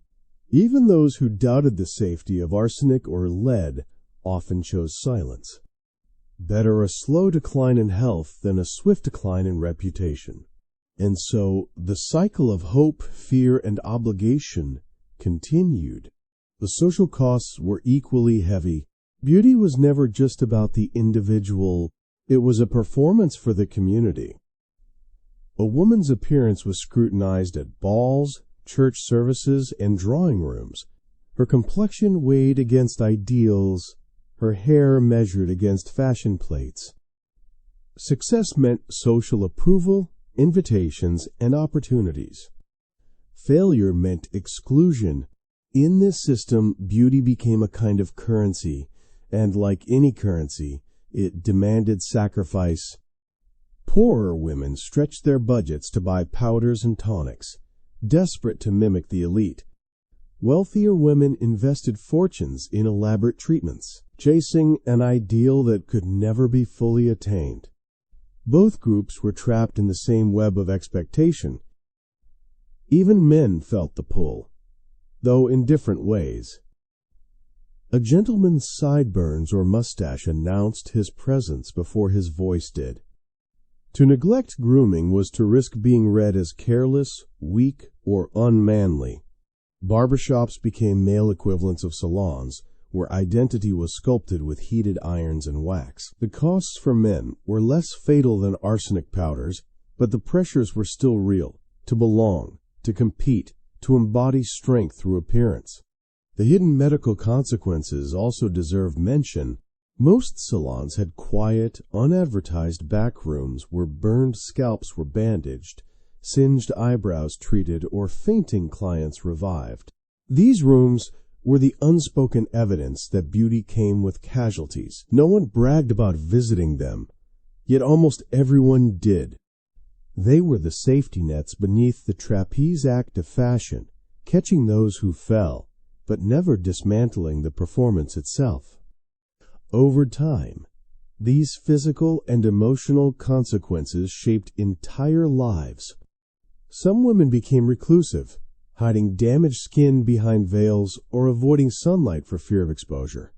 Even those who doubted the safety of arsenic or lead often chose silence. Better a slow decline in health than a swift decline in reputation. And so the cycle of hope, fear, and obligation continued. The social costs were equally heavy. Beauty was never just about the individual. It was a performance for the community. A woman's appearance was scrutinized at balls, church services, and drawing rooms. Her complexion weighed against ideals, her hair measured against fashion plates. Success meant social approval, invitations, and opportunities. Failure meant exclusion. In this system, beauty became a kind of currency, and like any currency, it demanded sacrifice. Poorer women stretched their budgets to buy powders and tonics, desperate to mimic the elite. Wealthier women invested fortunes in elaborate treatments, chasing an ideal that could never be fully attained. Both groups were trapped in the same web of expectation. Even men felt the pull, though in different ways. A gentleman's sideburns or mustache announced his presence before his voice did. To neglect grooming was to risk being read as careless, weak, or unmanly. Barbershops became male equivalents of salons, where identity was sculpted with heated irons and wax. The costs for men were less fatal than arsenic powders, but the pressures were still real: to belong, to compete, to embody strength through appearance. The hidden medical consequences also deserve mention. Most salons had quiet, unadvertised back rooms where burned scalps were bandaged, singed eyebrows treated, or fainting clients revived. These rooms were the unspoken evidence that beauty came with casualties. No one bragged about visiting them, yet almost everyone did. They were the safety nets beneath the trapeze act of fashion, catching those who fell, but never dismantling the performance itself. Over time, these physical and emotional consequences shaped entire lives. Some women became reclusive, hiding damaged skin behind veils or avoiding sunlight for fear of exposure.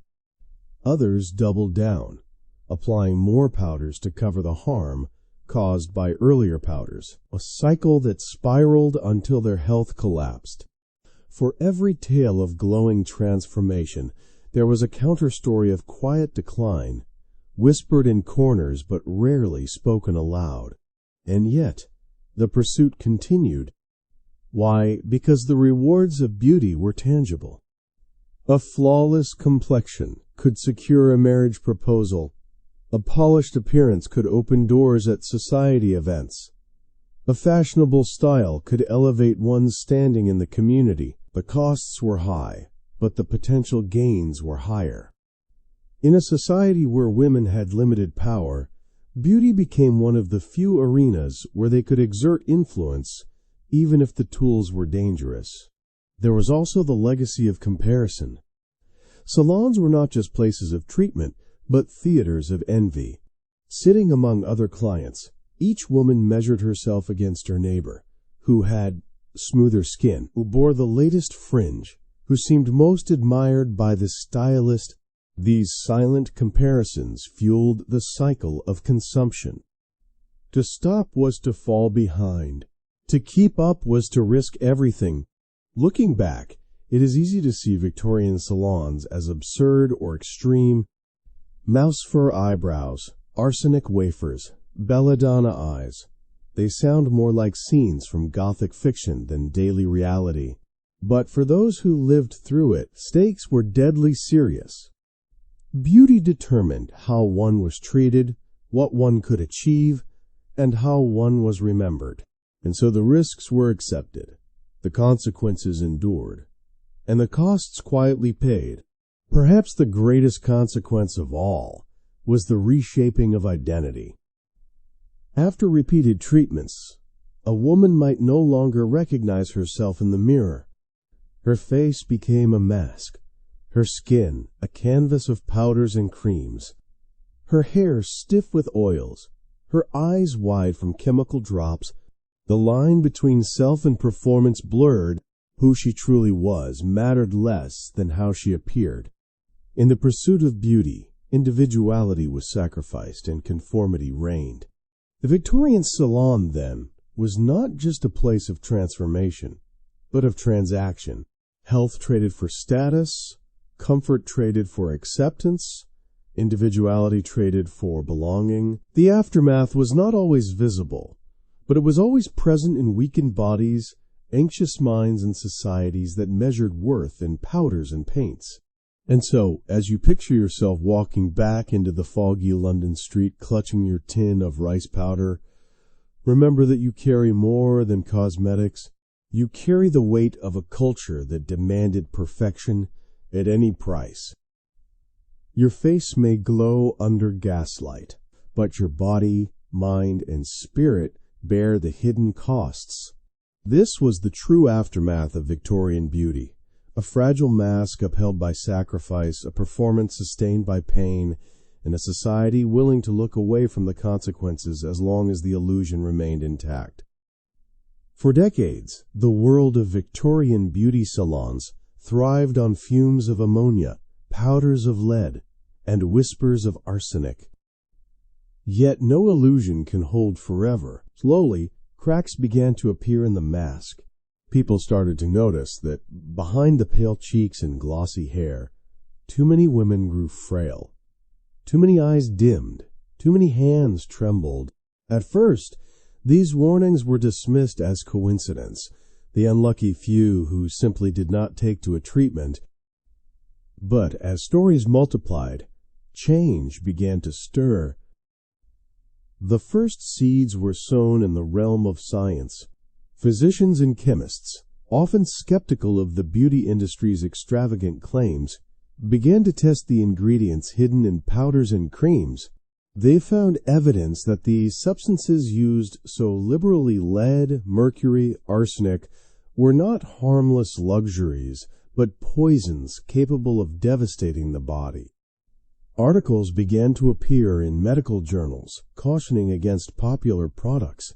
Others doubled down, applying more powders to cover the harm caused by earlier powders, a cycle that spiraled until their health collapsed. For every tale of glowing transformation, there was a counter-story of quiet decline, whispered in corners but rarely spoken aloud. And yet, the pursuit continued. Why? Because the rewards of beauty were tangible. A flawless complexion could secure a marriage proposal. A polished appearance could open doors at society events. A fashionable style could elevate one's standing in the community. The costs were high, but the potential gains were higher. In a society where women had limited power, beauty became one of the few arenas where they could exert influence, even if the tools were dangerous. There was also the legacy of comparison. Salons were not just places of treatment, but theaters of envy. Sitting among other clients, each woman measured herself against her neighbor, who had smoother skin, who bore the latest fringe, who seemed most admired by the stylist. These silent comparisons fueled the cycle of consumption. To stop was to fall behind. To keep up was to risk everything. Looking back, it is easy to see Victorian salons as absurd or extreme. Mouse fur eyebrows, arsenic wafers, belladonna eyes. They sound more like scenes from Gothic fiction than daily reality. But for those who lived through it, stakes were deadly serious. Beauty determined how one was treated, what one could achieve, and how one was remembered. And so the risks were accepted, the consequences endured, and the costs quietly paid. Perhaps the greatest consequence of all was the reshaping of identity. After repeated treatments, a woman might no longer recognize herself in the mirror. Her face became a mask, her skin a canvas of powders and creams, her hair stiff with oils, her eyes wide from chemical drops, the line between self and performance blurred. Who she truly was mattered less than how she appeared. In the pursuit of beauty, individuality was sacrificed and conformity reigned. The Victorian salon, then, was not just a place of transformation, but of transaction. Health traded for status, comfort traded for acceptance, individuality traded for belonging. The aftermath was not always visible, but it was always present in weakened bodies, anxious minds, and societies that measured worth in powders and paints. And so, as you picture yourself walking back into the foggy London street clutching your tin of rice powder, remember that you carry more than cosmetics. You carry the weight of a culture that demanded perfection at any price. Your face may glow under gaslight, but your body, mind, and spirit bear the hidden costs. This was the true aftermath of Victorian beauty, a fragile mask upheld by sacrifice, a performance sustained by pain, and a society willing to look away from the consequences as long as the illusion remained intact. For decades, the world of Victorian beauty salons thrived on fumes of ammonia, powders of lead, and whispers of arsenic. Yet no illusion can hold forever. Slowly, cracks began to appear in the mask. People started to notice that behind the pale cheeks and glossy hair, too many women grew frail. Too many eyes dimmed. Too many hands trembled. At first, these warnings were dismissed as coincidence, the unlucky few who simply did not take to a treatment. But as stories multiplied, change began to stir. The first seeds were sown in the realm of science. Physicians and chemists, often skeptical of the beauty industry's extravagant claims, began to test the ingredients hidden in powders and creams. They found evidence that the substances used, so liberally lead, mercury, arsenic, were not harmless luxuries, but poisons capable of devastating the body. Articles began to appear in medical journals, cautioning against popular products.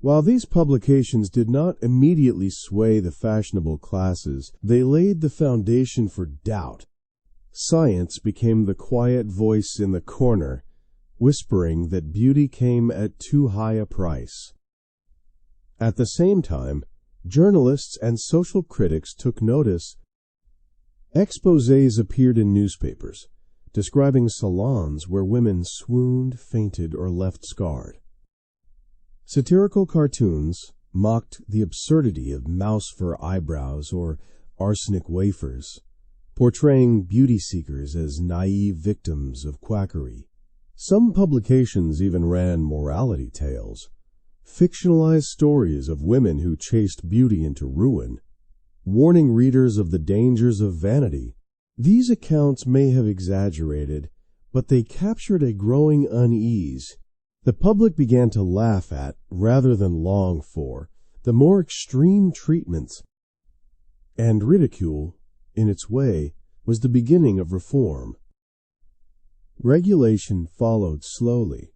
While these publications did not immediately sway the fashionable classes, they laid the foundation for doubt. Science became the quiet voice in the corner, whispering that beauty came at too high a price. At the same time, journalists and social critics took notice. Exposés appeared in newspapers, describing salons where women swooned, fainted, or left scarred. Satirical cartoons mocked the absurdity of mouse fur eyebrows or arsenic wafers, portraying beauty seekers as naive victims of quackery. Some publications even ran morality tales, fictionalized stories of women who chased beauty into ruin, warning readers of the dangers of vanity. These accounts may have exaggerated, but they captured a growing unease. The public began to laugh at, rather than long for, the more extreme treatments, and ridicule, in its way, was the beginning of reform. Regulation followed slowly.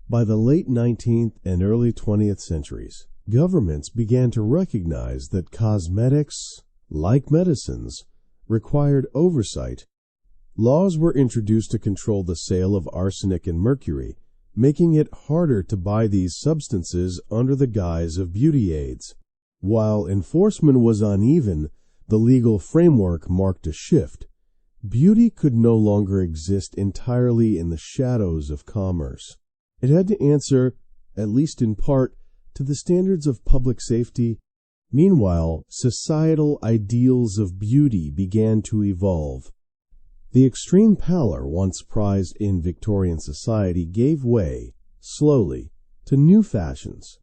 By the late 19th and early 20th centuries, governments began to recognize that cosmetics, like medicines, required oversight. Laws were introduced to control the sale of arsenic and mercury, making it harder to buy these substances under the guise of beauty aids. While enforcement was uneven, the legal framework marked a shift. Beauty could no longer exist entirely in the shadows of commerce. It had to answer, at least in part, to the standards of public safety. Meanwhile, societal ideals of beauty began to evolve. The extreme pallor once prized in Victorian society gave way, slowly, to new fashions.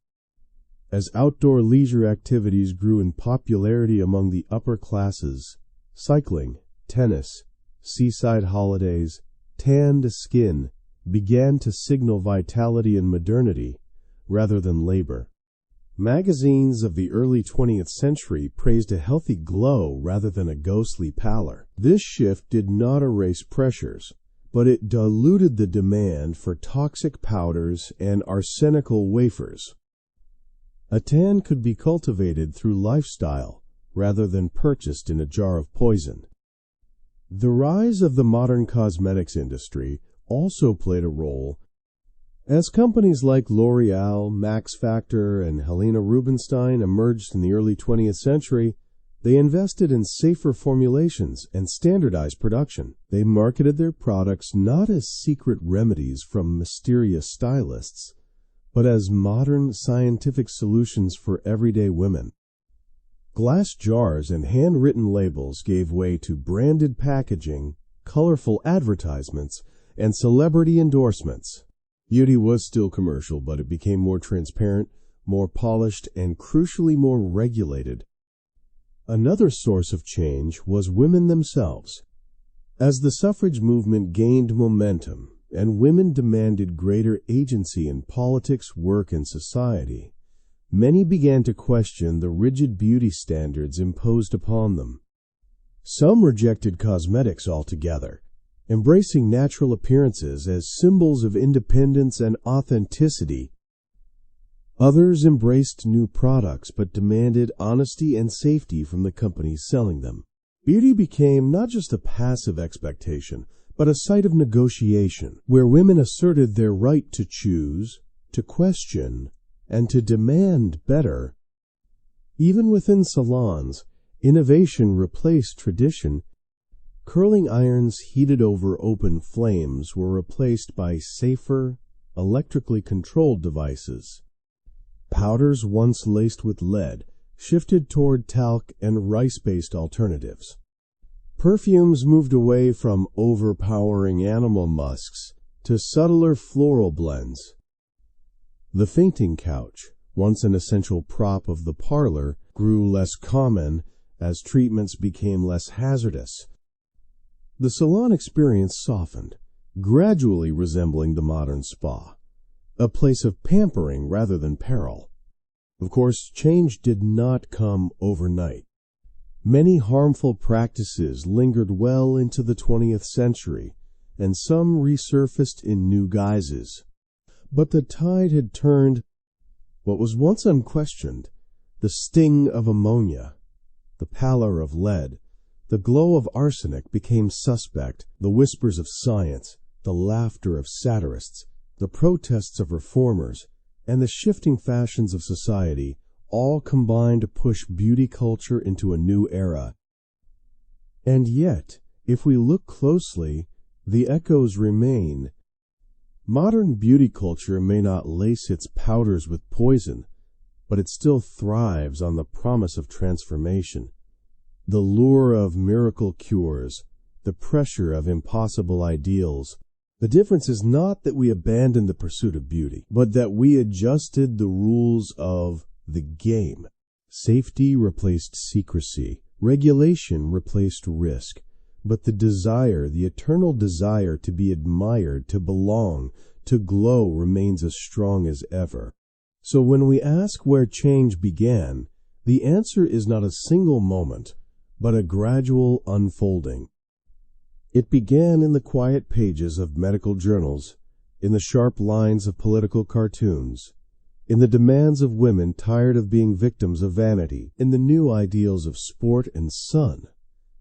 As outdoor leisure activities grew in popularity among the upper classes, cycling, tennis, seaside holidays, tanned skin began to signal vitality and modernity rather than labor. Magazines of the early 20th century praised a healthy glow rather than a ghostly pallor. This shift did not erase pressures, but it diluted the demand for toxic powders and arsenical wafers. A tan could be cultivated through lifestyle rather than purchased in a jar of poison. The rise of the modern cosmetics industry also played a role. As companies like L'Oreal, Max Factor, and Helena Rubinstein emerged in the early 20th century, they invested in safer formulations and standardized production. They marketed their products not as secret remedies from mysterious stylists, but as modern scientific solutions for everyday women. Glass jars and handwritten labels gave way to branded packaging, colorful advertisements, and celebrity endorsements. Beauty was still commercial, but it became more transparent, more polished, and crucially more regulated. Another source of change was women themselves. As the suffrage movement gained momentum and women demanded greater agency in politics, work, and society, many began to question the rigid beauty standards imposed upon them. Some rejected cosmetics altogether, embracing natural appearances as symbols of independence and authenticity. Others embraced new products but demanded honesty and safety from the companies selling them. Beauty became not just a passive expectation, but a site of negotiation, where women asserted their right to choose, to question, and to demand better. Even within salons, innovation replaced tradition. Curling irons heated over open flames were replaced by safer, electrically controlled devices. Powders once laced with lead shifted toward talc and rice-based alternatives. Perfumes moved away from overpowering animal musks to subtler floral blends. The fainting couch, once an essential prop of the parlor, grew less common as treatments became less hazardous. The salon experience softened, gradually resembling the modern spa, a place of pampering rather than peril. Of course, change did not come overnight. Many harmful practices lingered well into the 20th century, and some resurfaced in new guises. But the tide had turned. What was once unquestioned, the sting of ammonia, the pallor of lead, the glow of arsenic became suspect. The whispers of science, the laughter of satirists, the protests of reformers, and the shifting fashions of society all combined to push beauty culture into a new era. And yet, if we look closely, the echoes remain. Modern beauty culture may not lace its powders with poison, but it still thrives on the promise of transformation. The lure of miracle cures, the pressure of impossible ideals. The difference is not that we abandoned the pursuit of beauty, but that we adjusted the rules of the game. Safety replaced secrecy, regulation replaced risk, but the desire, the eternal desire to be admired, to belong, to glow remains as strong as ever. So when we ask where change began, the answer is not a single moment, but a gradual unfolding. It began in the quiet pages of medical journals, in the sharp lines of political cartoons, in the demands of women tired of being victims of vanity, in the new ideals of sport and sun,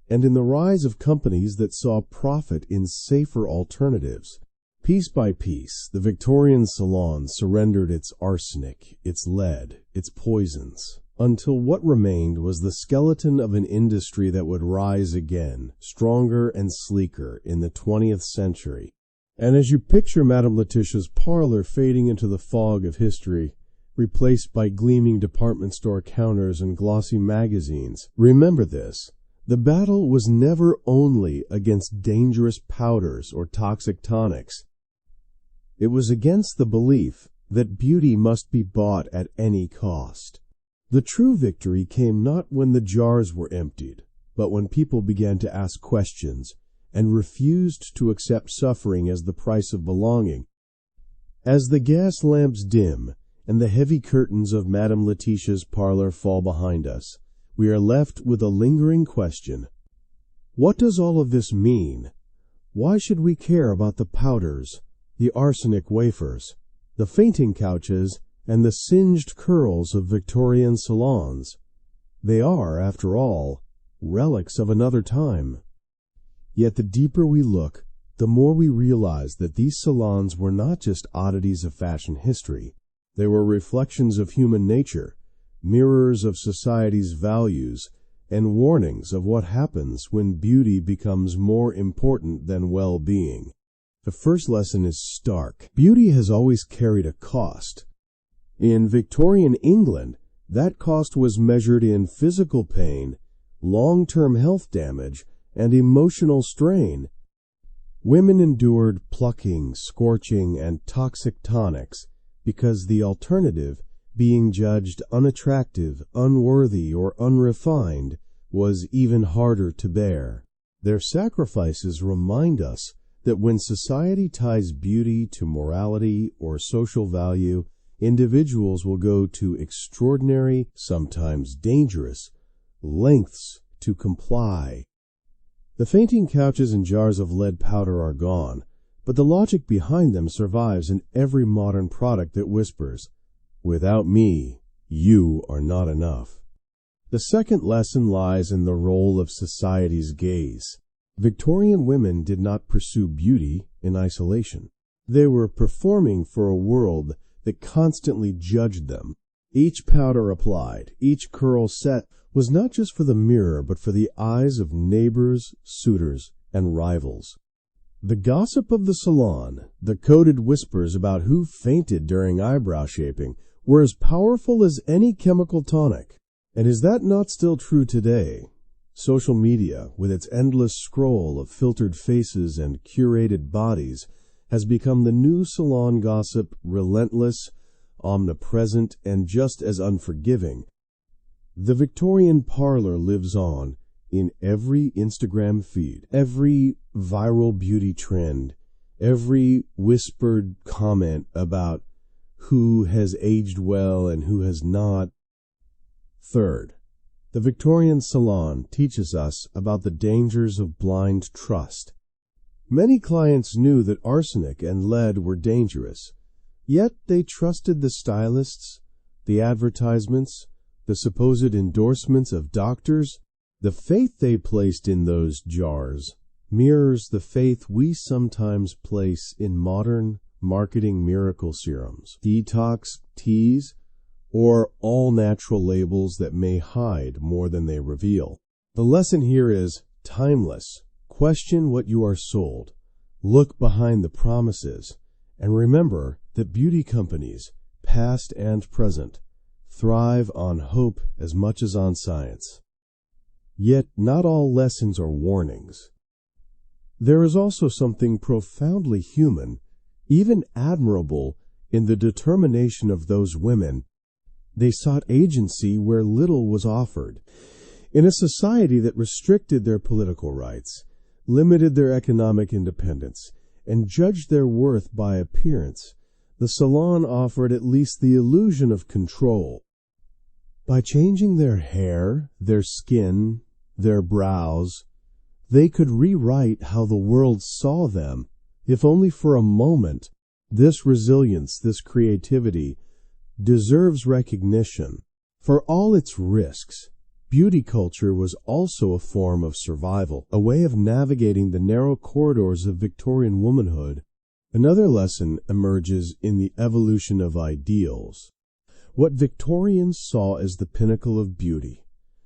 and in the rise of companies that saw profit in safer alternatives. Piece by piece, the Victorian salon surrendered its arsenic, its lead, its poisons, until what remained was the skeleton of an industry that would rise again, stronger and sleeker, in the 20th century. And as you picture Madame Letitia's parlor fading into the fog of history, replaced by gleaming department store counters and glossy magazines, remember this: the battle was never only against dangerous powders or toxic tonics. It was against the belief that beauty must be bought at any cost. The true victory came not when the jars were emptied, but when people began to ask questions and refused to accept suffering as the price of belonging. As the gas lamps dim and the heavy curtains of Madame Letitia's parlor fall behind us, we are left with a lingering question. What does all of this mean? Why should we care about the powders, the arsenic wafers, the fainting couches, and the singed curls of Victorian salons? They are, after all, relics of another time. Yet the deeper we look, the more we realize that these salons were not just oddities of fashion history. They were reflections of human nature, mirrors of society's values, and warnings of what happens when beauty becomes more important than well-being. The first lesson is stark. Beauty has always carried a cost. In Victorian England, that cost was measured in physical pain, long-term health damage, and emotional strain. Women endured plucking, scorching, and toxic tonics because the alternative, being judged unattractive, unworthy, or unrefined, was even harder to bear. Their sacrifices remind us that when society ties beauty to morality or social value, individuals will go to extraordinary, sometimes dangerous, lengths to comply. The fainting couches and jars of lead powder are gone, but the logic behind them survives in every modern product that whispers, "Without me, you are not enough." The second lesson lies in the role of society's gaze. Victorian women did not pursue beauty in isolation. They were performing for a world that constantly judged them. Each powder applied, each curl set, was not just for the mirror, but for the eyes of neighbors, suitors, and rivals. The gossip of the salon, the coded whispers about who fainted during eyebrow shaping, were as powerful as any chemical tonic. And is that not still true today? Social media, with its endless scroll of filtered faces and curated bodies, has become the new salon gossip, relentless, omnipresent, and just as unforgiving. The Victorian parlor lives on in every Instagram feed, every viral beauty trend, every whispered comment about who has aged well and who has not. Third, the Victorian salon teaches us about the dangers of blind trust. Many clients knew that arsenic and lead were dangerous, yet they trusted the stylists, the advertisements, the supposed endorsements of doctors. The faith they placed in those jars mirrors the faith we sometimes place in modern marketing miracle serums, detox teas, or all-natural labels that may hide more than they reveal. The lesson here is timeless. Question what you are sold. Look behind the promises. And remember that beauty companies, past and present, thrive on hope as much as on science. Yet not all lessons are warnings. There is also something profoundly human, even admirable, in the determination of those women. They sought agency where little was offered. In a society that restricted their political rights, limited their economic independence, and judged their worth by appearance, the salon offered at least the illusion of control. By changing their hair, their skin, their brows, they could rewrite how the world saw them, if only for a moment. This resilience, this creativity, deserves recognition. For all its risks, beauty culture was also a form of survival, a way of navigating the narrow corridors of Victorian womanhood Another lesson emerges in the evolution of ideals. What Victorians saw as the pinnacle of beauty,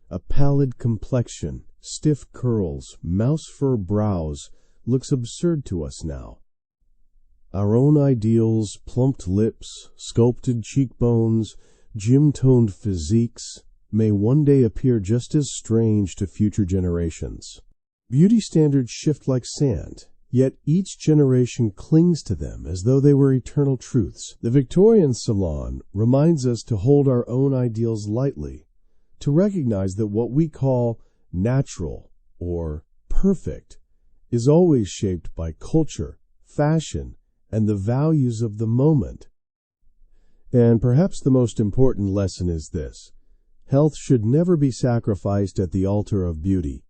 a pallid complexion, stiff curls, mouse fur brows, looks absurd to us now. Our own ideals, plumped lips, sculpted cheekbones, gym-toned physiques, may one day appear just as strange to future generations. Beauty standards shift like sand, yet each generation clings to them as though they were eternal truths. The Victorian salon reminds us to hold our own ideals lightly, to recognize that what we call natural or perfect is always shaped by culture, fashion, and the values of the moment. And perhaps the most important lesson is this: health should never be sacrificed at the altar of beauty.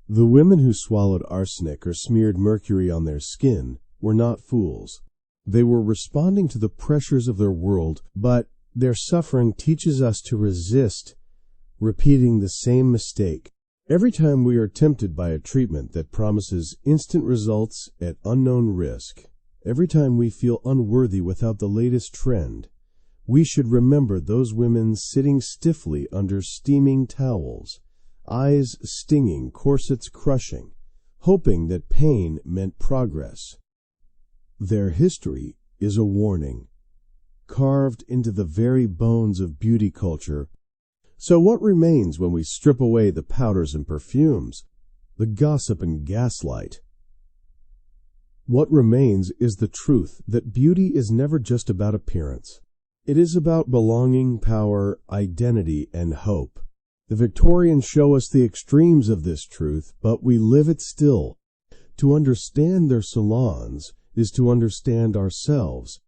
The women who swallowed arsenic or smeared mercury on their skin were not fools. They were responding to the pressures of their world, but their suffering teaches us to resist repeating the same mistake. Every time we are tempted by a treatment that promises instant results at unknown risk, every time we feel unworthy without the latest trend, we should remember those women sitting stiffly under steaming towels, eyes stinging, corsets crushing, hoping that pain meant progress. Their history is a warning, carved into the very bones of beauty culture. So what remains when we strip away the powders and perfumes, the gossip and gaslight? What remains is the truth that beauty is never just about appearance. It is about belonging, power, identity, and hope. The Victorians show us the extremes of this truth, but we live it still. To understand their salons is to understand ourselves.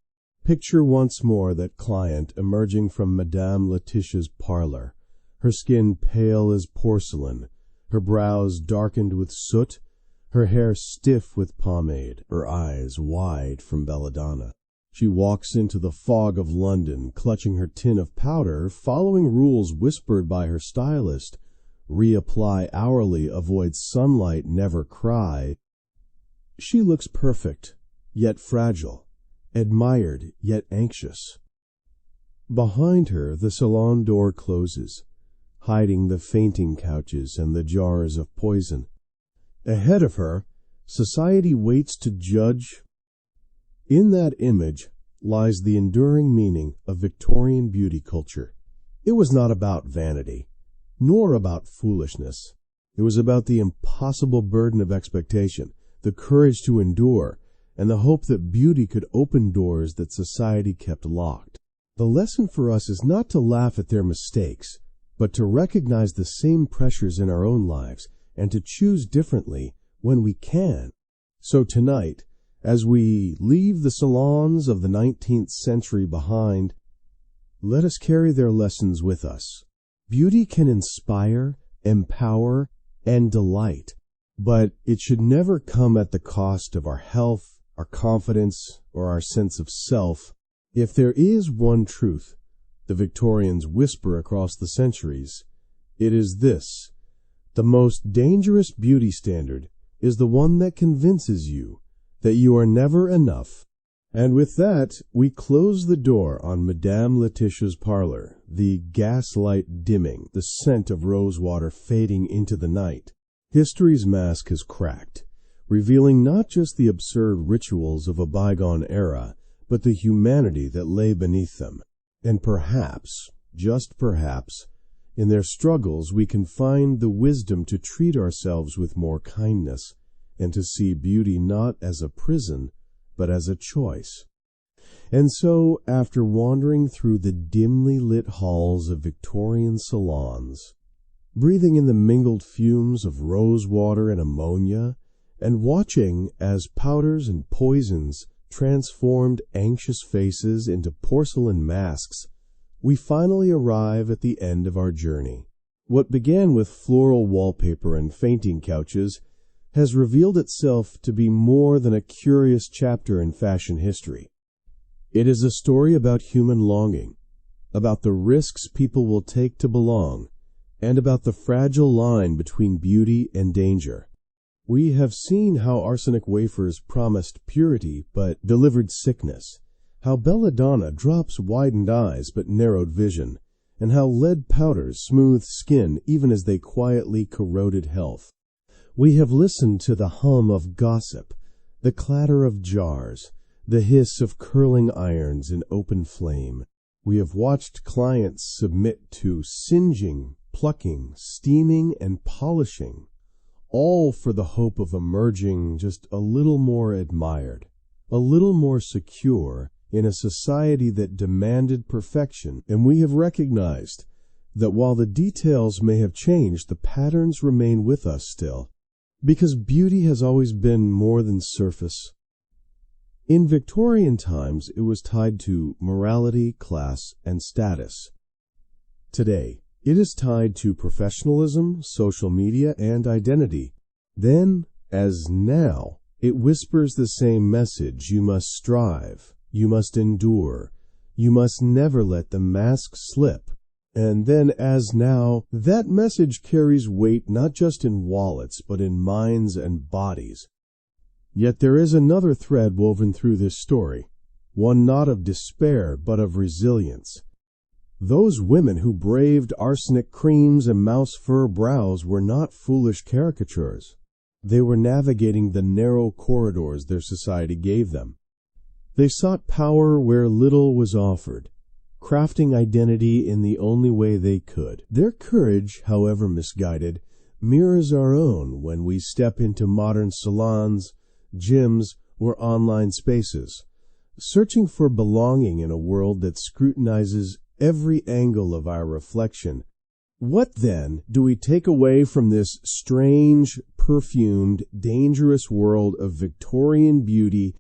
Picture once more that client emerging from Madame Letitia's parlor, her skin pale as porcelain, her brows darkened with soot, her hair stiff with pomade, her eyes wide from belladonna. She walks into the fog of London, clutching her tin of powder, following rules whispered by her stylist: reapply hourly, avoid sunlight, never cry. She looks perfect, yet fragile, admired, yet anxious. Behind her, the salon door closes, hiding the fainting couches and the jars of poison. Ahead of her, society waits to judge. In that image lies the enduring meaning of Victorian beauty culture. It was not about vanity, nor about foolishness. It was about the impossible burden of expectation, the courage to endure, and the hope that beauty could open doors that society kept locked. The lesson for us is not to laugh at their mistakes, but to recognize the same pressures in our own lives and to choose differently when we can. So tonight, as we leave the salons of the 19th century behind, let us carry their lessons with us. Beauty can inspire, empower, and delight, but it should never come at the cost of our health, our confidence, or our sense of self. If there is one truth the Victorians whisper across the centuries, it is this: the most dangerous beauty standard is the one that convinces you that you are never enough. And with that, we close the door on Madame Letitia's parlor, the gaslight dimming, the scent of rosewater fading into the night. History's mask has cracked, revealing not just the absurd rituals of a bygone era, but the humanity that lay beneath them. And perhaps, just perhaps, in their struggles we can find the wisdom to treat ourselves with more kindness, and to see beauty not as a prison, but as a choice. And so, after wandering through the dimly lit halls of Victorian salons, breathing in the mingled fumes of rosewater and ammonia, and watching as powders and poisons transformed anxious faces into porcelain masks, we finally arrive at the end of our journey. What began with floral wallpaper and fainting couches has revealed itself to be more than a curious chapter in fashion history. It is a story about human longing, about the risks people will take to belong, and about the fragile line between beauty and danger. We have seen how arsenic wafers promised purity but delivered sickness, how belladonna drops widened eyes but narrowed vision, and how lead powders smoothed skin even as they quietly corroded health. We have listened to the hum of gossip, the clatter of jars, the hiss of curling irons in open flame. We have watched clients submit to singeing, plucking, steaming, and polishing, all for the hope of emerging just a little more admired, a little more secure in a society that demanded perfection. And we have recognized that while the details may have changed, the patterns remain with us still, because beauty has always been more than surface. In Victorian times, it was tied to morality, class, and status. Today, it is tied to professionalism, social media, and identity. Then, as now, it whispers the same message: you must strive, you must endure, you must never let the mask slip. And then, as now, that message carries weight not just in wallets, but in minds and bodies. Yet there is another thread woven through this story, one not of despair, but of resilience. Those women who braved arsenic creams and mouse fur brows were not foolish caricatures. They were navigating the narrow corridors their society gave them. They sought power where little was offered, crafting identity in the only way they could. Their courage, however misguided, mirrors our own when we step into modern salons, gyms, or online spaces, searching for belonging in a world that scrutinizes every angle of our reflection. What then do we take away from this strange, perfumed, dangerous world of Victorian beauty?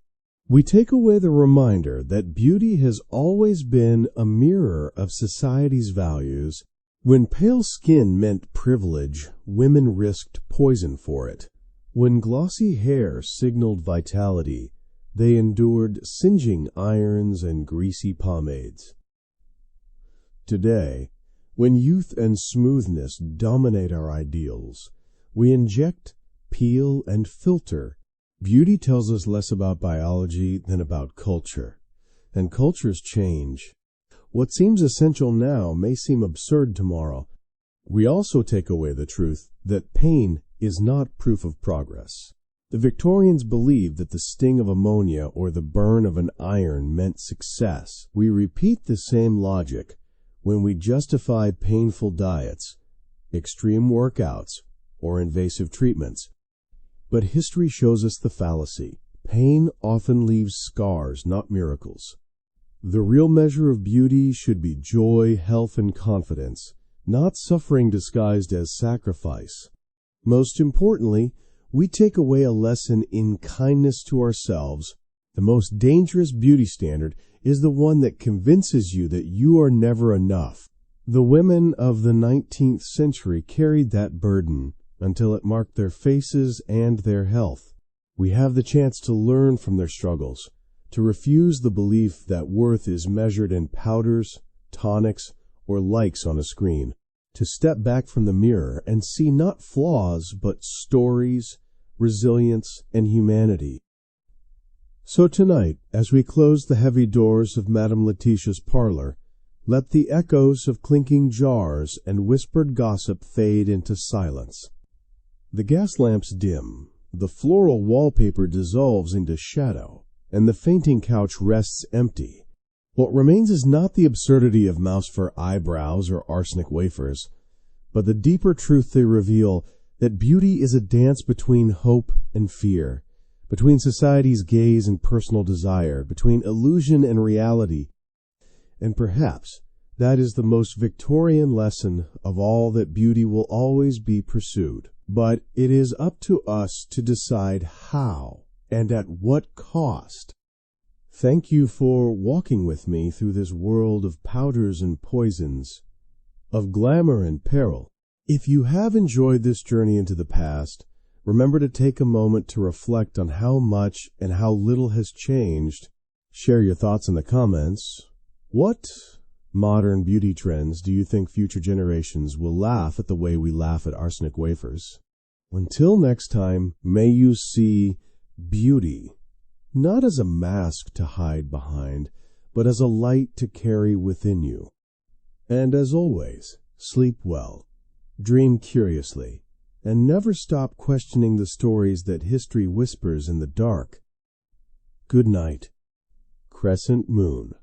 We take away the reminder that beauty has always been a mirror of society's values. When pale skin meant privilege, women risked poison for it. When glossy hair signaled vitality, they endured singeing irons and greasy pomades. Today, when youth and smoothness dominate our ideals, we inject, peel, and filter. Beauty tells us less about biology than about culture, and cultures change. What seems essential now may seem absurd tomorrow. We also take away the truth that pain is not proof of progress. The Victorians believed that the sting of ammonia or the burn of an iron meant success. We repeat the same logic when we justify painful diets, extreme workouts, or invasive treatments. But history shows us the fallacy. Pain often leaves scars, not miracles. The real measure of beauty should be joy, health, and confidence, not suffering disguised as sacrifice. Most importantly, we take away a lesson in kindness to ourselves. The most dangerous beauty standard is the one that convinces you that you are never enough. The women of the 19th century carried that burden until it marked their faces and their health. We have the chance to learn from their struggles, to refuse the belief that worth is measured in powders, tonics, or likes on a screen, to step back from the mirror and see not flaws but stories, resilience, and humanity. So tonight, as we close the heavy doors of Madame Letitia's parlor, let the echoes of clinking jars and whispered gossip fade into silence. The gas lamps dim, the floral wallpaper dissolves into shadow, and the fainting couch rests empty. What remains is not the absurdity of mouse fur eyebrows or arsenic wafers, but the deeper truth they reveal, that beauty is a dance between hope and fear, between society's gaze and personal desire, between illusion and reality. And perhaps that is the most Victorian lesson of all, that beauty will always be pursued. But it is up to us to decide how and at what cost. Thank you for walking with me through this world of powders and poisons, of glamour and peril. If you have enjoyed this journey into the past, remember to take a moment to reflect on how much and how little has changed. Share your thoughts in the comments. What modern beauty trends do you think future generations will laugh at the way we laugh at arsenic wafers? Until next time, may you see beauty, not as a mask to hide behind, but as a light to carry within you. And as always, sleep well, dream curiously, and never stop questioning the stories that history whispers in the dark. Good night. Crescent Moon.